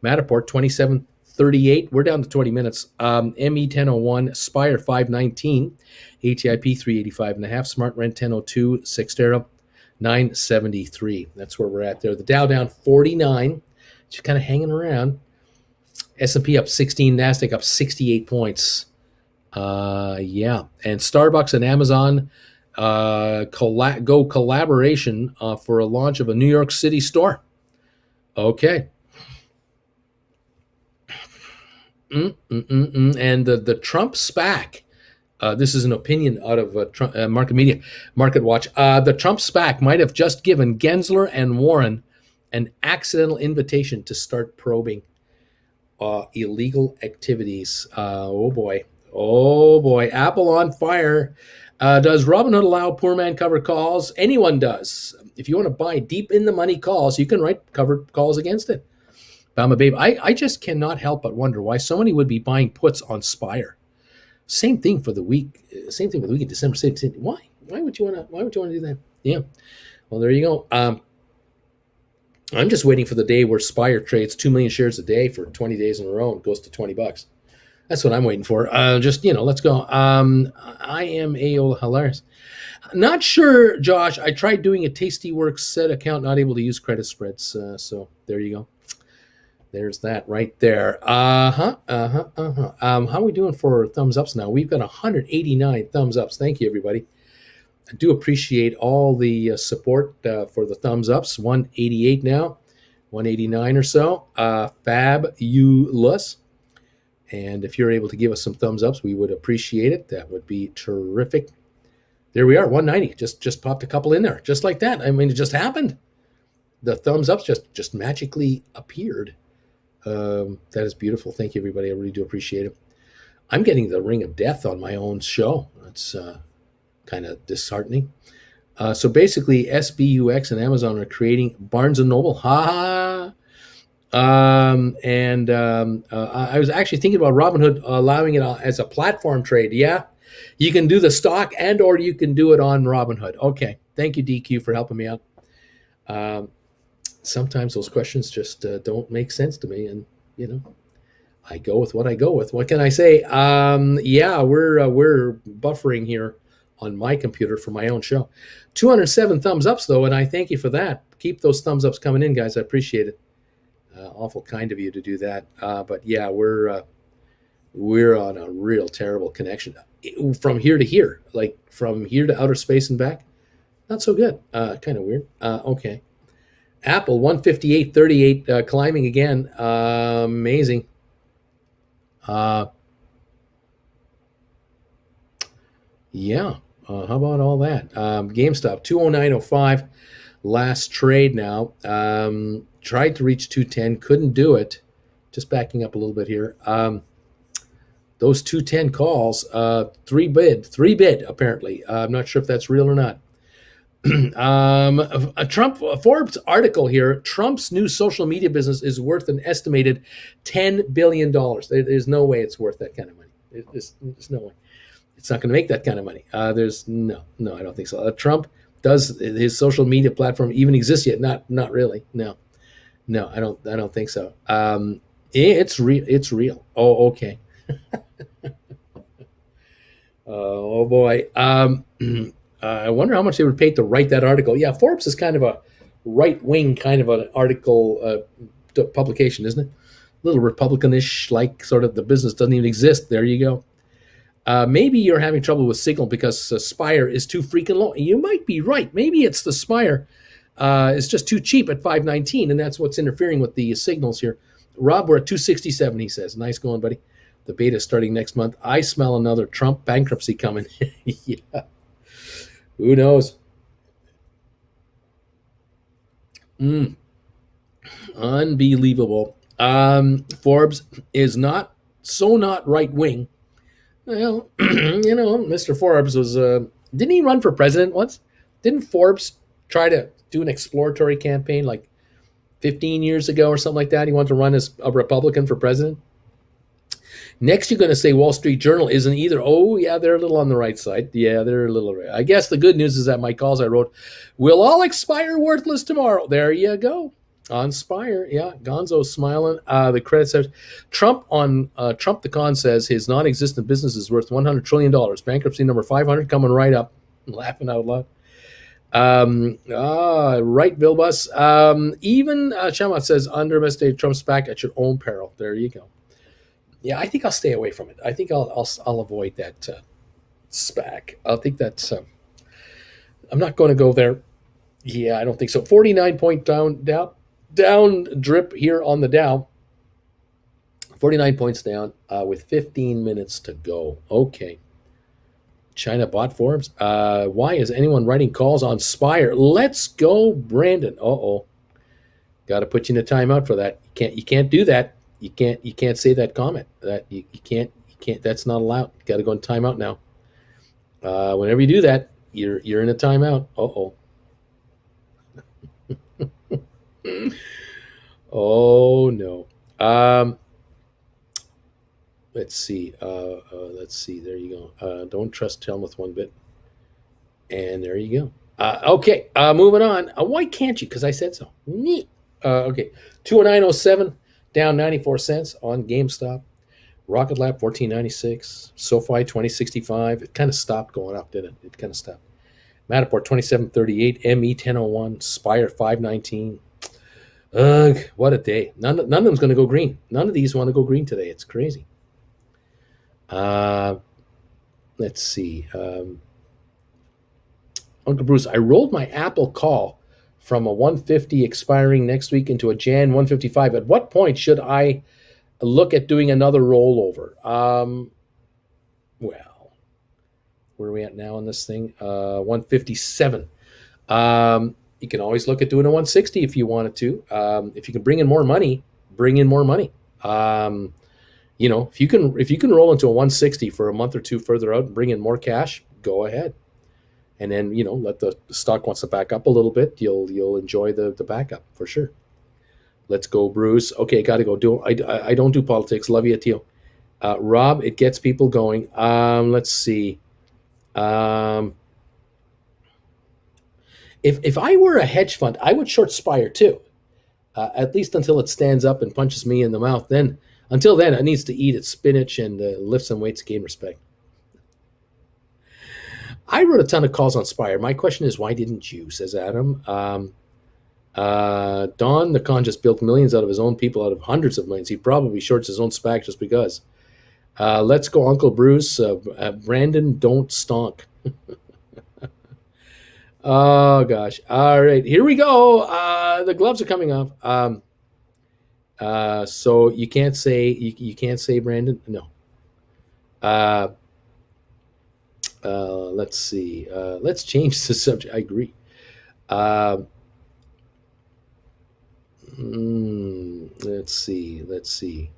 Matterport 27.38. We're down to 20 minutes. ME 1001. Spire 519. ATIP 385.5. Smart Rent 1002. Sextera 973. That's where we're at there. The Dow down 49. Just kind of hanging around. S&P up 16. NASDAQ up 68 points. Yeah. And Starbucks and Amazon collaboration for a launch of a New York City store. Okay. And the Trump SPAC. This is an opinion out of Trump, Market Watch. The Trump SPAC might have just given Gensler and Warren an accidental invitation to start probing illegal activities. Oh boy. Apple on fire. Does Robinhood allow poor man covered calls? Anyone does. If you want to buy deep in the money calls, you can write covered calls against it. Bama Babe, I just cannot help but wonder why so many would be buying puts on Spire. Same thing for the week. Same thing for the week in December. Why? Why would you want to do that? Yeah. Well, there you go. I'm just waiting for the day where Spire trades 2 million shares a day for 20 days in a row and goes to $20. That's what I'm waiting for. Let's go. I am hilarious. Not sure, Josh. I tried doing a Tastyworks set account, not able to use credit spreads. So there you go. There's that right there. How are we doing for thumbs ups now? We've got 189 thumbs ups. Thank you, everybody. I do appreciate all the support for the thumbs ups. 188 now, 189 or so. Fabulous. And if you're able to give us some thumbs ups, we would appreciate it. That would be terrific. There we are, 190. Just popped a couple in there, just like that. I mean, it just happened. The thumbs ups just magically appeared. That is beautiful. Thank you, everybody. I really do appreciate it. I'm getting the ring of death on my own show. That's kind of disheartening. So basically, SBUX and Amazon are creating Barnes & Noble. I was actually thinking about Robinhood allowing it as a platform trade. Yeah, you can do the stock or you can do it on Robinhood. Okay. Thank you, DQ, for helping me out. Sometimes those questions just don't make sense to me. And, I go with what I go with. What can I say? We're buffering here on my computer for my own show. 207 thumbs ups, though, and I thank you for that. Keep those thumbs ups coming in, guys. I appreciate it. Awful kind of you to do that. But yeah, we're on a real terrible connection from here to here, like from here to outer space and back. Not so good. Kind of weird. Okay. Apple 158.38 climbing again. Amazing. Yeah. How about all that? GameStop 209.05. Last trade now. Tried to reach 210, couldn't do it. Just backing up a little bit here. Those 210 calls, three bid apparently. I'm not sure if that's real or not. A Forbes article here. Trump's new social media business is worth an estimated $10 billion. There's no way it's worth that kind of money. There's no way. It's not going to make that kind of money. There's no, I don't think so. Trump does his social media platform even exist yet? Not really. No, I don't think so. It's real. It's real. Oh, okay. Oh boy. I wonder how much they would pay to write that article. Yeah, Forbes is kind of a right-wing kind of an article publication, isn't it? A little Republicanish, like sort of the business doesn't even exist. There you go. Maybe you're having trouble with Signal because Spire is too freaking low. You might be right. Maybe it's the Spire. It's just too cheap at $5.19, and that's what's interfering with the signals here. Rob, we're at $267, he says. Nice going, buddy. The beta is starting next month. I smell another Trump bankruptcy coming. Yeah. Who knows? Unbelievable. Forbes is not right wing. Well, Mr. Forbes was. Didn't he run for president once? Didn't Forbes try to do an exploratory campaign like 15 years ago or something like that? He wanted to run as a Republican for president. Next, you're going to say Wall Street Journal isn't either. Oh, yeah, they're a little on the right side. Yeah, they're a little. I guess the good news is that my calls I wrote will all expire worthless tomorrow. There you go. On Spire, yeah, Gonzo's smiling. The credit says Trump the con says his non-existent business is worth $100 trillion. Bankruptcy number 500 coming right up. I'm laughing out loud. Right, Bill Bus. Even Chamat says underestimate Trump's back at your own peril. There you go. Yeah, I think I'll stay away from it. I think I'll avoid that SPAC. I think that's. I'm not going to go there. Yeah, I don't think so. 49-point down drip here on the Dow. 49 points down with 15 minutes to go. Okay. China bought Forbes. Why is anyone writing calls on Spire? Let's go, Brandon. Uh-oh. Got to put you in a timeout for that. You can't do that. You can't say that comment. That you can't that's not allowed. You got to go in timeout now. Whenever you do that, you're in a timeout. Uh-oh. Oh no. Let's see. Let's see. There you go. Don't trust Telmuth one bit. And there you go. Okay. Moving on. Why can't you? Because I said so. Neat. Okay. 209.07 down 94 cents on GameStop. Rocket Lab 1496. SoFi 2065. It kind of stopped going up, didn't it? It kind of stopped. Matterport 2738. ME 1001. Spire 519. Ugh, what a day. None of them's going to go green. None of these want to go green today. It's crazy. Let's see. Uncle Bruce, I rolled my Apple call from a 150 expiring next week into a Jan 155. At what point should I look at doing another rollover? Well, where are we at now on this thing? 157. You can always look at doing a 160 if you wanted to. If you can bring in more money, bring in more money. If you can roll into a 160 for a month or two further out and bring in more cash, go ahead. And then let the stock wants to back up a little bit. You'll enjoy the backup for sure. Let's go, Bruce. Okay, got to go. I don't do politics. Love you, Tio. Rob, it gets people going. Let's see. If I were a hedge fund, I would short Spire too, at least until it stands up and punches me in the mouth. Then, until then, it needs to eat its spinach and lift some weights to gain respect. I wrote a ton of calls on Spire. My question is, why didn't you? Says Adam. Don the con just built millions out of his own people, out of hundreds of millions. He probably shorts his own SPAC just because. Let's go, Uncle Bruce. Brandon, don't stonk. Oh gosh! All right, here we go. The gloves are coming off. So you can't say Brandon. No. Let's see. Let's change the subject. I agree. Let's see.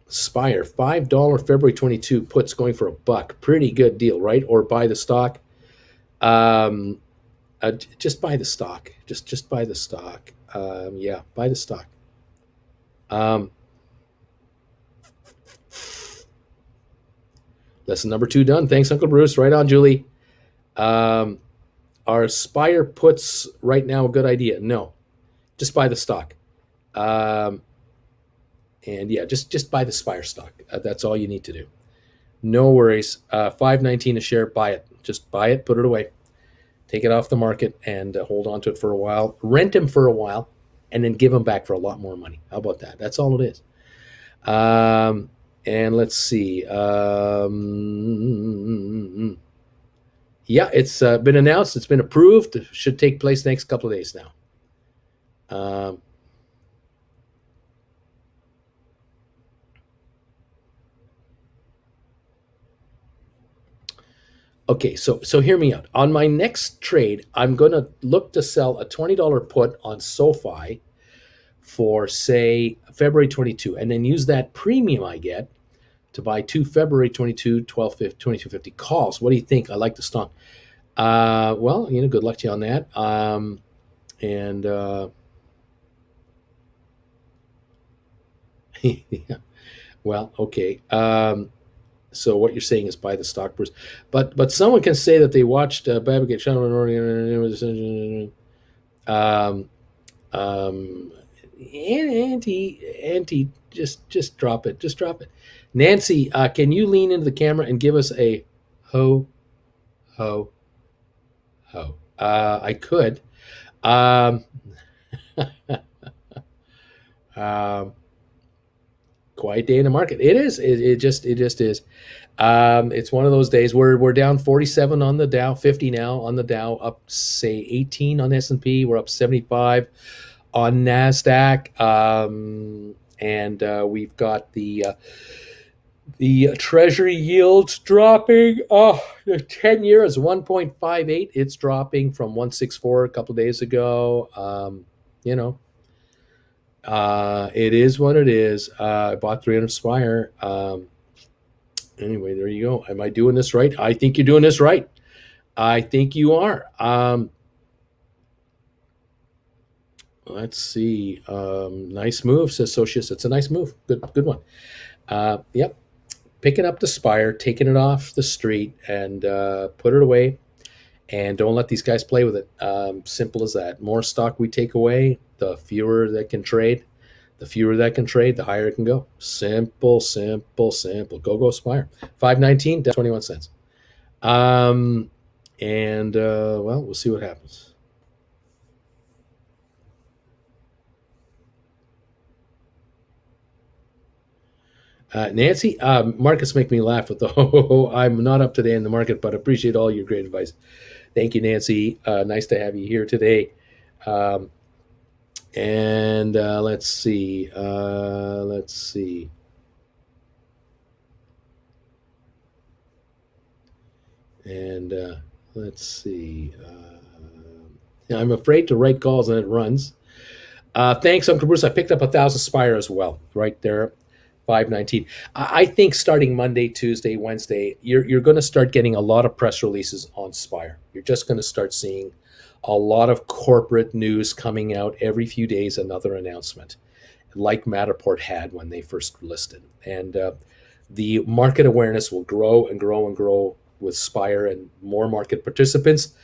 Spire, $5 February 22 puts going for $1. Pretty good deal, right? Or buy the stock. Just buy the stock. Just buy the stock. Yeah, buy the stock. Lesson number 2 done. Thanks, Uncle Bruce. Right on, Julie. Are Spire puts right now a good idea? No. Just buy the stock. And yeah, just buy the Spire stock. That's all you need to do. No worries. $5.19 a share. Buy it. Just buy it. Put it away. Take it off the market and hold on to it for a while. Rent him for a while, and then give him back for a lot more money. How about that? That's all it is. And let's see. Yeah, it's been announced. It's been approved. It should take place next couple of days now. Okay, so hear me out. On my next trade, I'm going to look to sell a $20 put on SoFi for say February 22, and then use that premium I get to buy two February 22 2250 calls. What do you think? I like the stock. Well, good luck to you on that. And yeah, well, okay. So what you're saying is buy the stock, Bruce. But someone can say that they watched Babbitt get shot. Um, um, Auntie, just drop it. Just drop it. Nancy, can you lean into the camera and give us a ho ho ho? I could. Um, um, quiet day in the market. It is. It just is. It's one of those days where we're down 47 on the Dow, 50 now on the Dow, up say 18 on S&P. We're up 75 on Nasdaq, and we've got the Treasury yields dropping. Oh, the 10-year is 1.58. It's dropping from 164 a couple of days ago. You know, it is what it is. I bought 300 Spire. Anyway, there you go. Am I doing this right? I think you're doing this right. I think you are. Let's see. Nice move, says Socius. It's a nice move. Good one. Yep. Picking up the Spire, taking it off the street, and put it away. And don't let these guys play with it. Simple as that. More stock we take away, the fewer that can trade. The fewer that can trade, the higher it can go. Simple, simple, simple. Go Spire. 519, 21 cents. And well, we'll see what happens. Nancy, markets make me laugh with the I'm not up to date in the market, but appreciate all your great advice. Thank you, Nancy. Nice to have you here today. Um, and let's see. Let's see. And let's see. I'm afraid to write calls and it runs. Thanks, Uncle Bruce. I picked up 1,000 Spire as well, right there. 519. I think starting Monday, Tuesday, Wednesday, you're going to start getting a lot of press releases on Spire. You're just going to start seeing a lot of corporate news coming out every few days, another announcement, like Matterport had when they first listed. And the market awareness will grow and grow and grow with Spire and more market participants.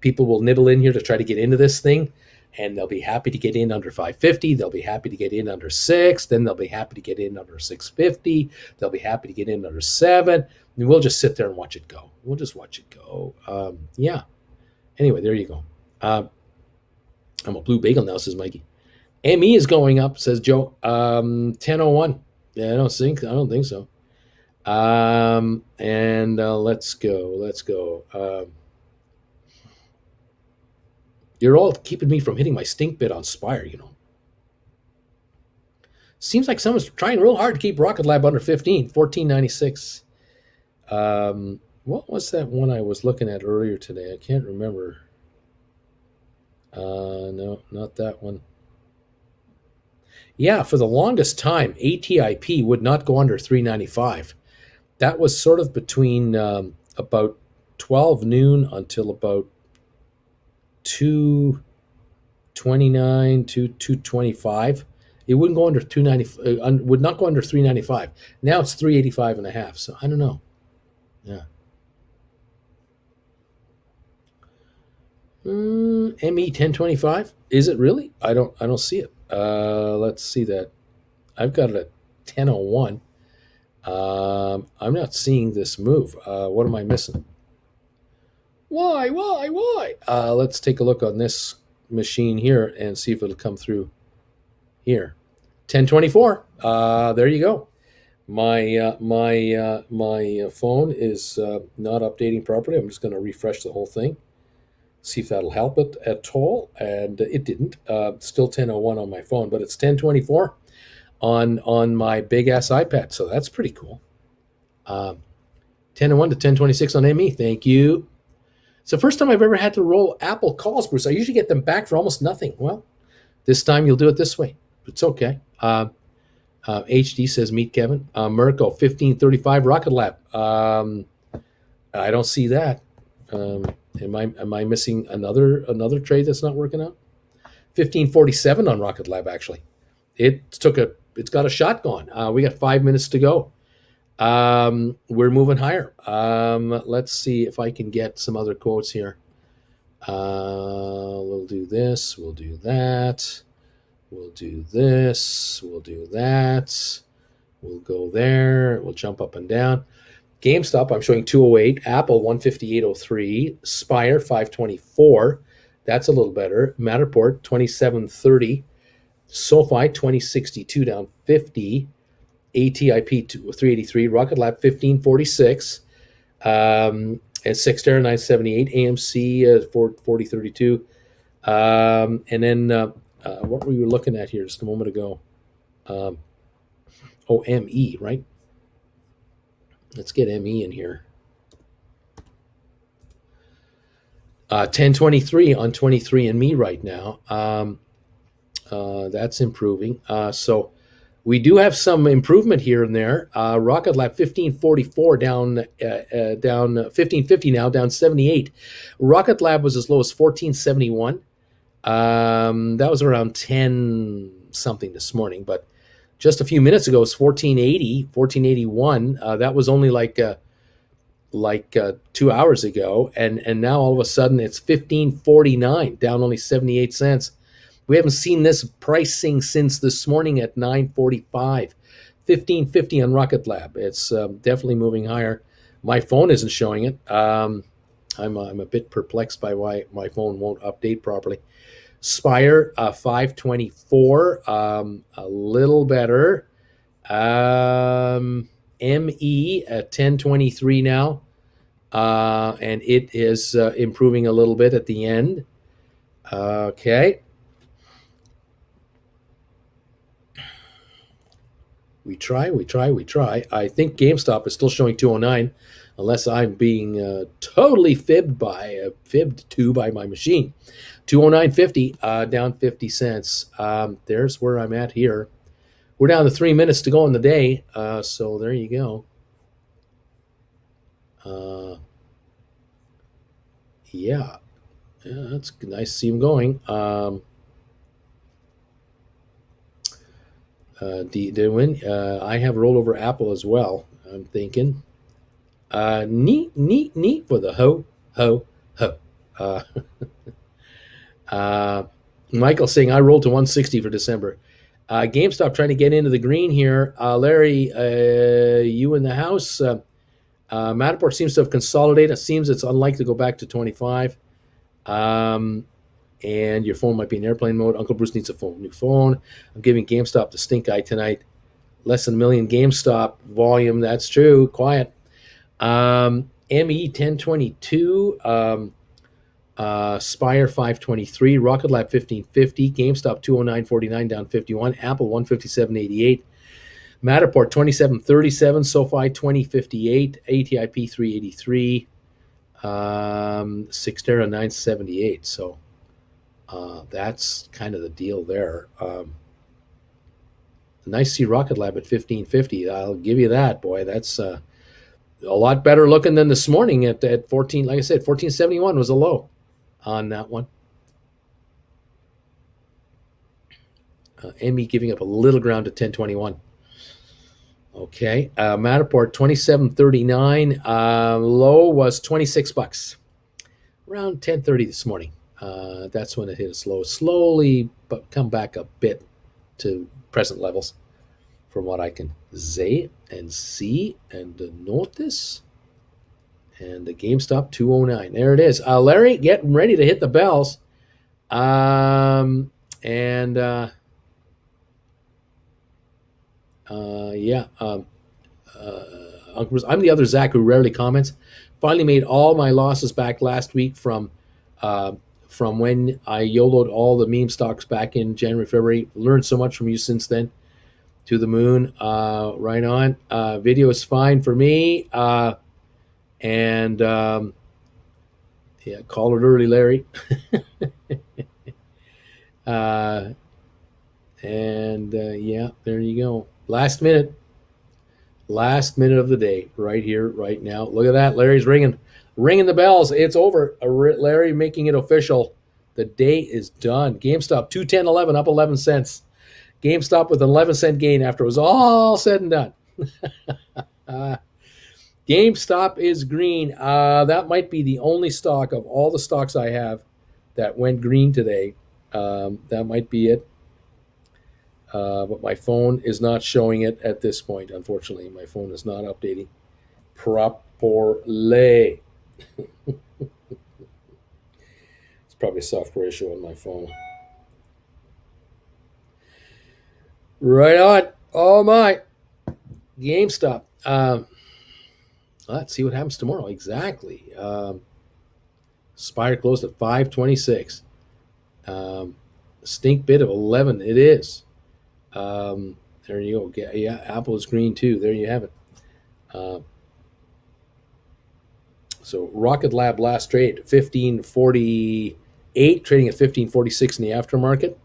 People will nibble in here to try to get into this thing, and they'll be happy to get in under 550. They'll be happy to get in under 6. Then they'll be happy to get in under 650. They'll be happy to get in under 7. And we'll just sit there and watch it go. We'll just watch it go. Yeah. Anyway, there you go. I'm a blue bagel now, says Mikey. ME is going up, says Joe. 1001. Yeah, I don't think so. And let's go. Let's go. You're all keeping me from hitting my stink bid on Spire, Seems like someone's trying real hard to keep Rocket Lab under 15, 1496. What was that one I was looking at earlier today? I can't remember. No, not that one. Yeah, for the longest time, ATIP would not go under 395. That was sort of between about 12 noon until about 229 to 225. It wouldn't go under 290, would not go under 395. Now it's 385 and a half. So I don't know. Yeah. ME 1025. Is it really? I don't see it. Let's see that. I've got it at 1001. I'm not seeing this move. What am I missing? Why? Let's take a look on this machine here and see if it'll come through here. 1024. There you go. My phone is not updating properly. I'm just going to refresh the whole thing, see if that'll help it at all. And it didn't. Still 1001 on my phone, but it's 1024 on my big ass iPad. So that's pretty cool. 10-1 to 10-26 on ME. Thank you. It's the first time I've ever had to roll Apple calls, Bruce. I usually get them back for almost nothing. Well, this time you'll do it this way. It's okay. HD says, meet Kevin. Mirko, 1535 Rocket Lab. I don't see that. Am I missing another trade that's not working out? 1547 on Rocket Lab, actually. It's got a shot gone. We got 5 minutes to go. We're moving higher. Let's see if I can get some other quotes here. We'll do this. We'll do that. We'll do this. We'll do that. We'll go there. We'll jump up and down. GameStop, I'm showing 208. Apple, 158.03. Spire, 524. That's a little better. Matterport, 2730. SoFi, 2062, down 50. ATIP, 383. Rocket Lab, 1546. And Sixterra, 978. AMC, 4032. And then what were you looking at here just a moment ago? ME, right? Let's get ME in here. 1023 on 23andMe right now. That's improving. So we do have some improvement here and there. Rocket Lab 1544 down 1550 now, down 78. Rocket Lab was as low as 1471. That was around 10 something this morning, but just a few minutes ago it was 1480, 1481. That was only like 2 hours ago, and now all of a sudden it's 1549, down only 78 cents. We haven't seen this pricing since this morning at 9:45. 1550 on Rocket Lab. It's definitely moving higher. My phone isn't showing it. I'm a bit perplexed by why my phone won't update properly. Spire, 524, a little better. ME at 1023 now, and it is improving a little bit at the end. Okay. We try. I think GameStop is still showing 209, unless I'm being totally fibbed to by my machine. 209.50, down 50 cents. There's where I'm at here. We're down to 3 minutes to go in the day, so there you go. Yeah, that's nice to see him going. Win. I have rollover Apple as well. I'm thinking. Neat for the ho. Michael saying I rolled to 160 for December. GameStop trying to get into the green here. Larry, you in the house? Matterport seems to have consolidated. It seems it's unlikely to go back to 25. And your phone might be in airplane mode. Uncle Bruce needs a new phone. I'm giving GameStop the stink eye tonight. Less than a million GameStop volume. That's true. Quiet. ME 1022. Spire 523. Rocket Lab 1550. GameStop 209.49, down 51. Apple 157.88. Matterport 2737. SoFi 2058. ATIP 383. Sixterra 978. So that's kind of the deal there. Nice to see Rocket Lab at 1550. I'll give you that, boy. That's a lot better looking than this morning at 14. Like I said, 1471 was a low on that one. ME giving up a little ground at 1021. Okay, Matterport 2739. Low was $26. Around 10:30 this morning. That's when it hit us low. Slowly, but come back a bit to present levels, from what I can say and see and notice. And the GameStop 209. There it is. Larry, getting ready to hit the bells. Uncle Bruce, I'm the other Zach who rarely comments. Finally made all my losses back last week from when I YOLO'd all the meme stocks back in January, February. Learned so much from you since then. To the moon. Right on. Video is fine for me. And call it early, Larry. uh, and there you go. Last minute of the day, right here, right now. Look at that. Larry's ringing the bells. It's over. Larry making it official. The day is done. GameStop 210.11 up 11 cents. GameStop with an 11-cent gain after it was all said and done. GameStop is green. That might be the only stock of all the stocks I have that went green today. That might be it. But my phone is not showing it at this point. Unfortunately, my phone is not updating properly. It's probably a software issue on my phone. Right on. Oh my. GameStop. Let's see what happens tomorrow. Exactly. Spire closed at 526. Stink bid of 11. It is. There you go. Yeah, Apple is green too. There you have it. So Rocket Lab last trade 1548, trading at 1546 in the aftermarket.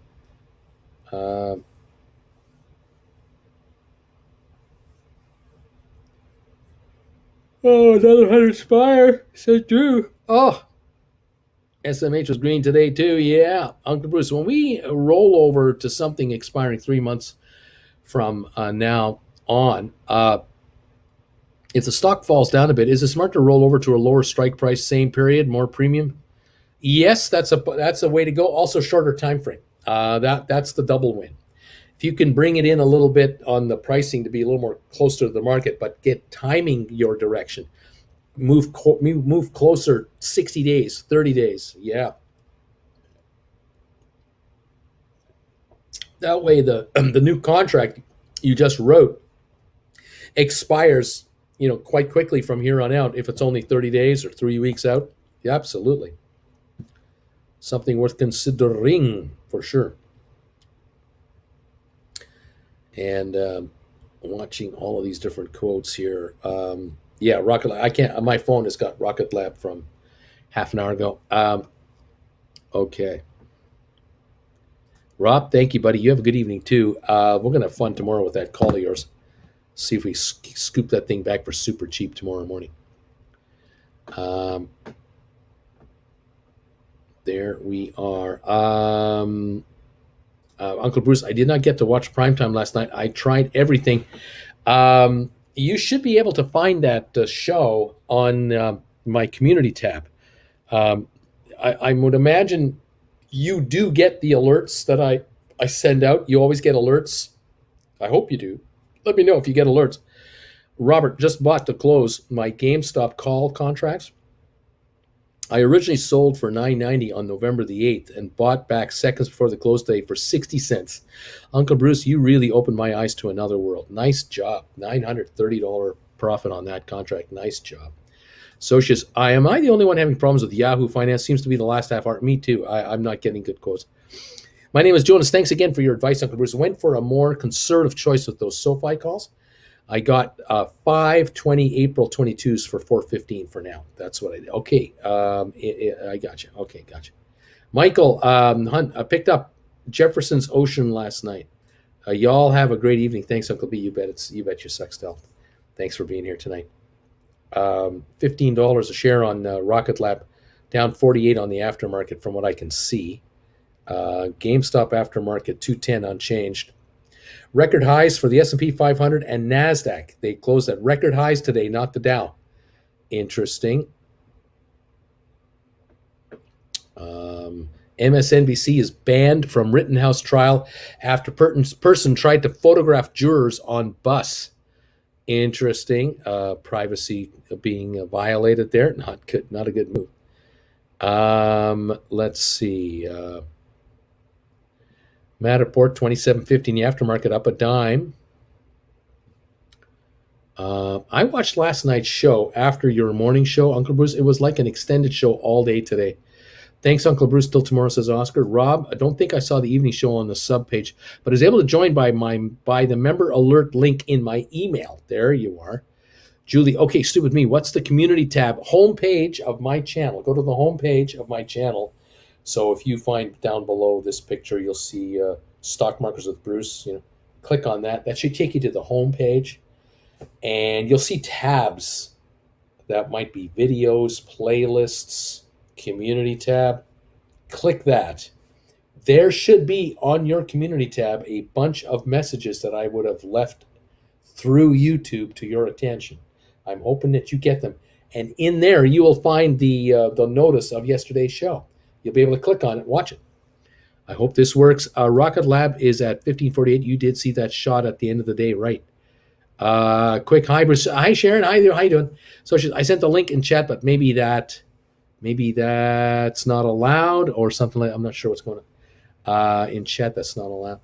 Another 100 Spire. Says Drew. Oh, SMH was green today too. Yeah, Uncle Bruce. When we roll over to something expiring 3 months from now on, if the stock falls down a bit, is it smart to roll over to a lower strike price, same period, more premium? Yes, that's a way to go. Also, shorter time frame. That's the double win. If you can bring it in a little bit on the pricing to be a little more closer to the market, but get timing your direction, move closer 60 days, 30 days. Yeah. That way the new contract you just wrote expires, quite quickly from here on out if it's only 30 days or 3 weeks out. Yeah, absolutely. Something worth considering for sure. And watching all of these different quotes here. Rocket Lab. I can't. My phone has got Rocket Lab from half an hour ago. Okay. Rob, thank you, buddy. You have a good evening too. We're gonna have fun tomorrow with that call of yours. See if we scoop that thing back for super cheap tomorrow morning. There we are. Uncle Bruce, I did not get to watch Primetime last night. I tried everything. You should be able to find that show on my community tab. I would imagine you do get the alerts that I send out. You always get alerts. I hope you do. Let me know if you get alerts. Robert, just bought to close my GameStop call contracts. I originally sold for $9.90 on November the 8th and bought back seconds before the close day for 60 cents. Uncle Bruce, you really opened my eyes to another world. Nice job. $930 profit on that contract. Nice job. Socius, am I the only one having problems with Yahoo Finance? Seems to be the last half hour. Me too. I'm not getting good quotes. My name is Jonas. Thanks again for your advice, Uncle Bruce. Went for a more conservative choice with those SoFi calls. I got 520 April 22s for 415 for now. That's what I did. Okay, I got you. Okay, got you. Michael Hunt, I picked up Jefferson's Ocean last night. Y'all have a great evening. Thanks, Uncle B. You bet you Sextel. Thanks for being here tonight. $15 a share on Rocket Lab, down 48 on the aftermarket from what I can see. GameStop aftermarket 210 unchanged. Record highs for the S&P 500 and NASDAQ. They closed at record highs today, not the Dow. Interesting. MSNBC is banned from Rittenhouse trial after person tried to photograph jurors on bus. Interesting. Privacy being violated there. Not good. Not a good move. Let's see. Matterport 27.50 in the aftermarket, up a dime. I watched last night's show after your morning show, Uncle Bruce. It was like an extended show all day today. Thanks, Uncle Bruce. Till tomorrow, says Oscar. Rob, I don't think I saw the evening show on the sub page, but I was able to join by the member alert link in my email. There you are. Julie, okay, stupid me. What's the community tab? Homepage of my channel. Go to the homepage of my channel. So if you find down below this picture, you'll see Stock Markers with Bruce. Click on that. That should take you to the homepage, and you'll see tabs. That might be videos, playlists, community tab. Click that. There should be on your community tab a bunch of messages that I would have left through YouTube to your attention. I'm hoping that you get them. And in there, you will find the notice of yesterday's show. You'll be able to click on it, watch it. I hope this works. Rocket Lab is at 1548. You did see that shot at the end of the day, right? Quick hi, Bruce. Hi, Sharon. Hi there. How you doing? So I sent the link in chat, but maybe that's not allowed or something like. I'm not sure what's going on. In chat, that's not allowed.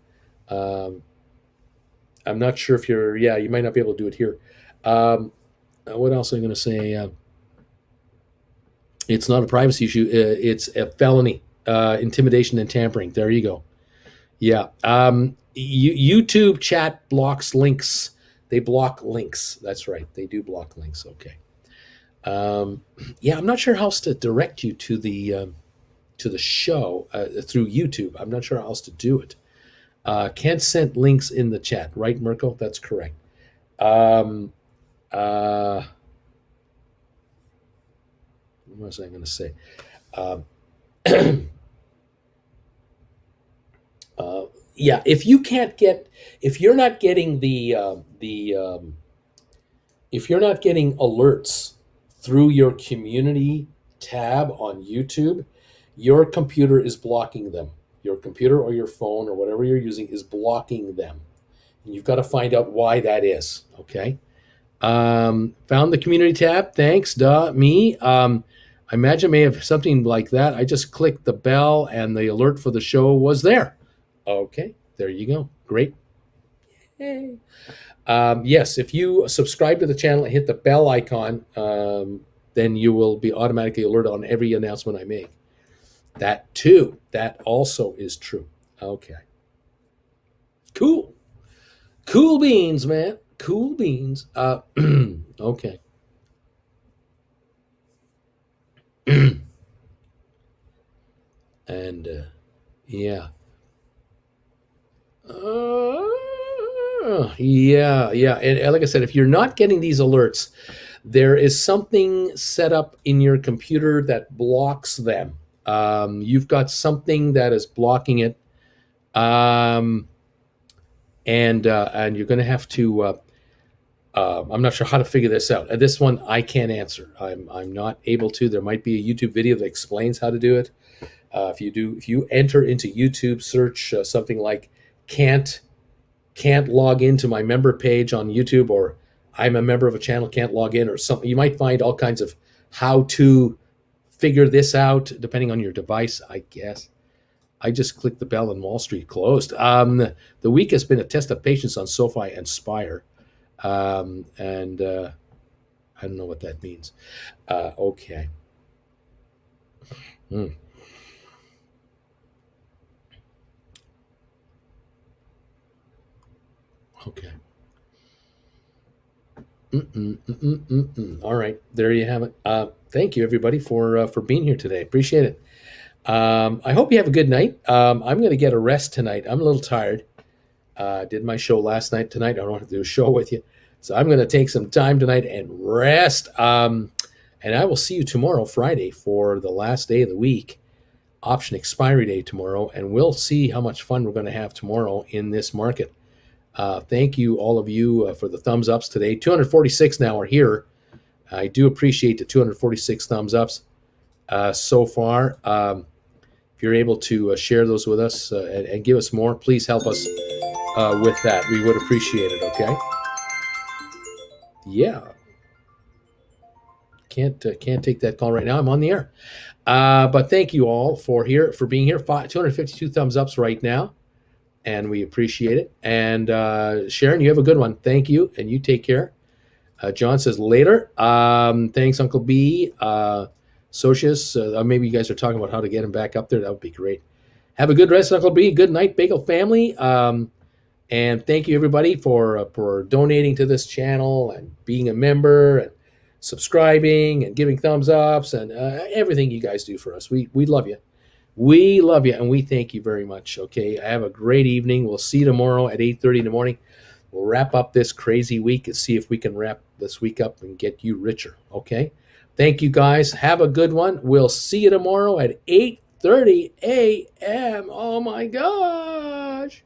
I'm not sure if you're. Yeah, you might not be able to do it here. What else am I going to say? It's not a privacy issue. It's a felony, intimidation and tampering. There you go. Yeah. YouTube chat blocks links. They block links. That's right. They do block links. Okay. Yeah, I'm not sure how else to direct you to the show through YouTube. I'm not sure how else to do it. Can't send links in the chat, right, Mirko? That's correct. What was I going to say? Yeah, if you're not getting if you're not getting alerts through your community tab on YouTube, your computer is blocking them. Your computer or your phone or whatever you're using is blocking them. And you've got to find out why that is. Okay. Found the community tab. Thanks. Me. I imagine I may have something like that. I just clicked the bell and the alert for the show was there. Okay, there you go. Great. Yay. Yes, if you subscribe to the channel and hit the bell icon, then you will be automatically alerted on every announcement I make. That too. That also is true. Okay. Cool. Cool beans, man. Cool beans. Okay. And yeah. Yeah. And like I said, if you're not getting these alerts, there is something set up in your computer that blocks them. You've got something that is blocking it. And you're going to have to, I'm not sure how to figure this out. This one I can't answer. I'm not able to. There might be a YouTube video that explains how to do it. If you enter into YouTube, search something like can't log into my member page on YouTube, or I'm a member of a channel, can't log in, or something, you might find all kinds of how to figure this out depending on your device, I guess. I just clicked the bell and Wall Street closed. The week has been a test of patience on SoFi and Spire. And I don't know what that means. Okay. Okay. All right, there you have it. Thank you, everybody, for being here today. Appreciate it. I hope you have a good night. I'm going to get a rest tonight. I'm a little tired. Did my show last night. Tonight, I don't want to do a show with you. So I'm going to take some time tonight and rest. And I will see you tomorrow, Friday, for the last day of the week. Option expiry day tomorrow. And we'll see how much fun we're going to have tomorrow in this market. Thank you, all of you, for the thumbs ups today. 246 now are here. I do appreciate the 246 thumbs ups so far. If you're able to share those with us and give us more, please help us with that. We would appreciate it, okay? Yeah. Can't take that call right now. I'm on the air. But thank you all for being here. 252 thumbs ups right now. And we appreciate it. And Sharon, you have a good one. Thank you. And you take care. John says later. Thanks, Uncle B. Socius, maybe you guys are talking about how to get him back up there. That would be great. Have a good rest, Uncle B. Good night, Bagel family. And thank you everybody for donating to this channel and being a member and subscribing and giving thumbs ups and everything you guys do for us. We love you. We love you and we thank you very much. Okay, have a great evening. We'll see you tomorrow at 8:30 in the morning. We'll wrap up this crazy week and see if we can wrap this week up and get you richer. Okay. Thank you guys. Have a good one. We'll see you tomorrow at 8:30 a.m. Oh my gosh.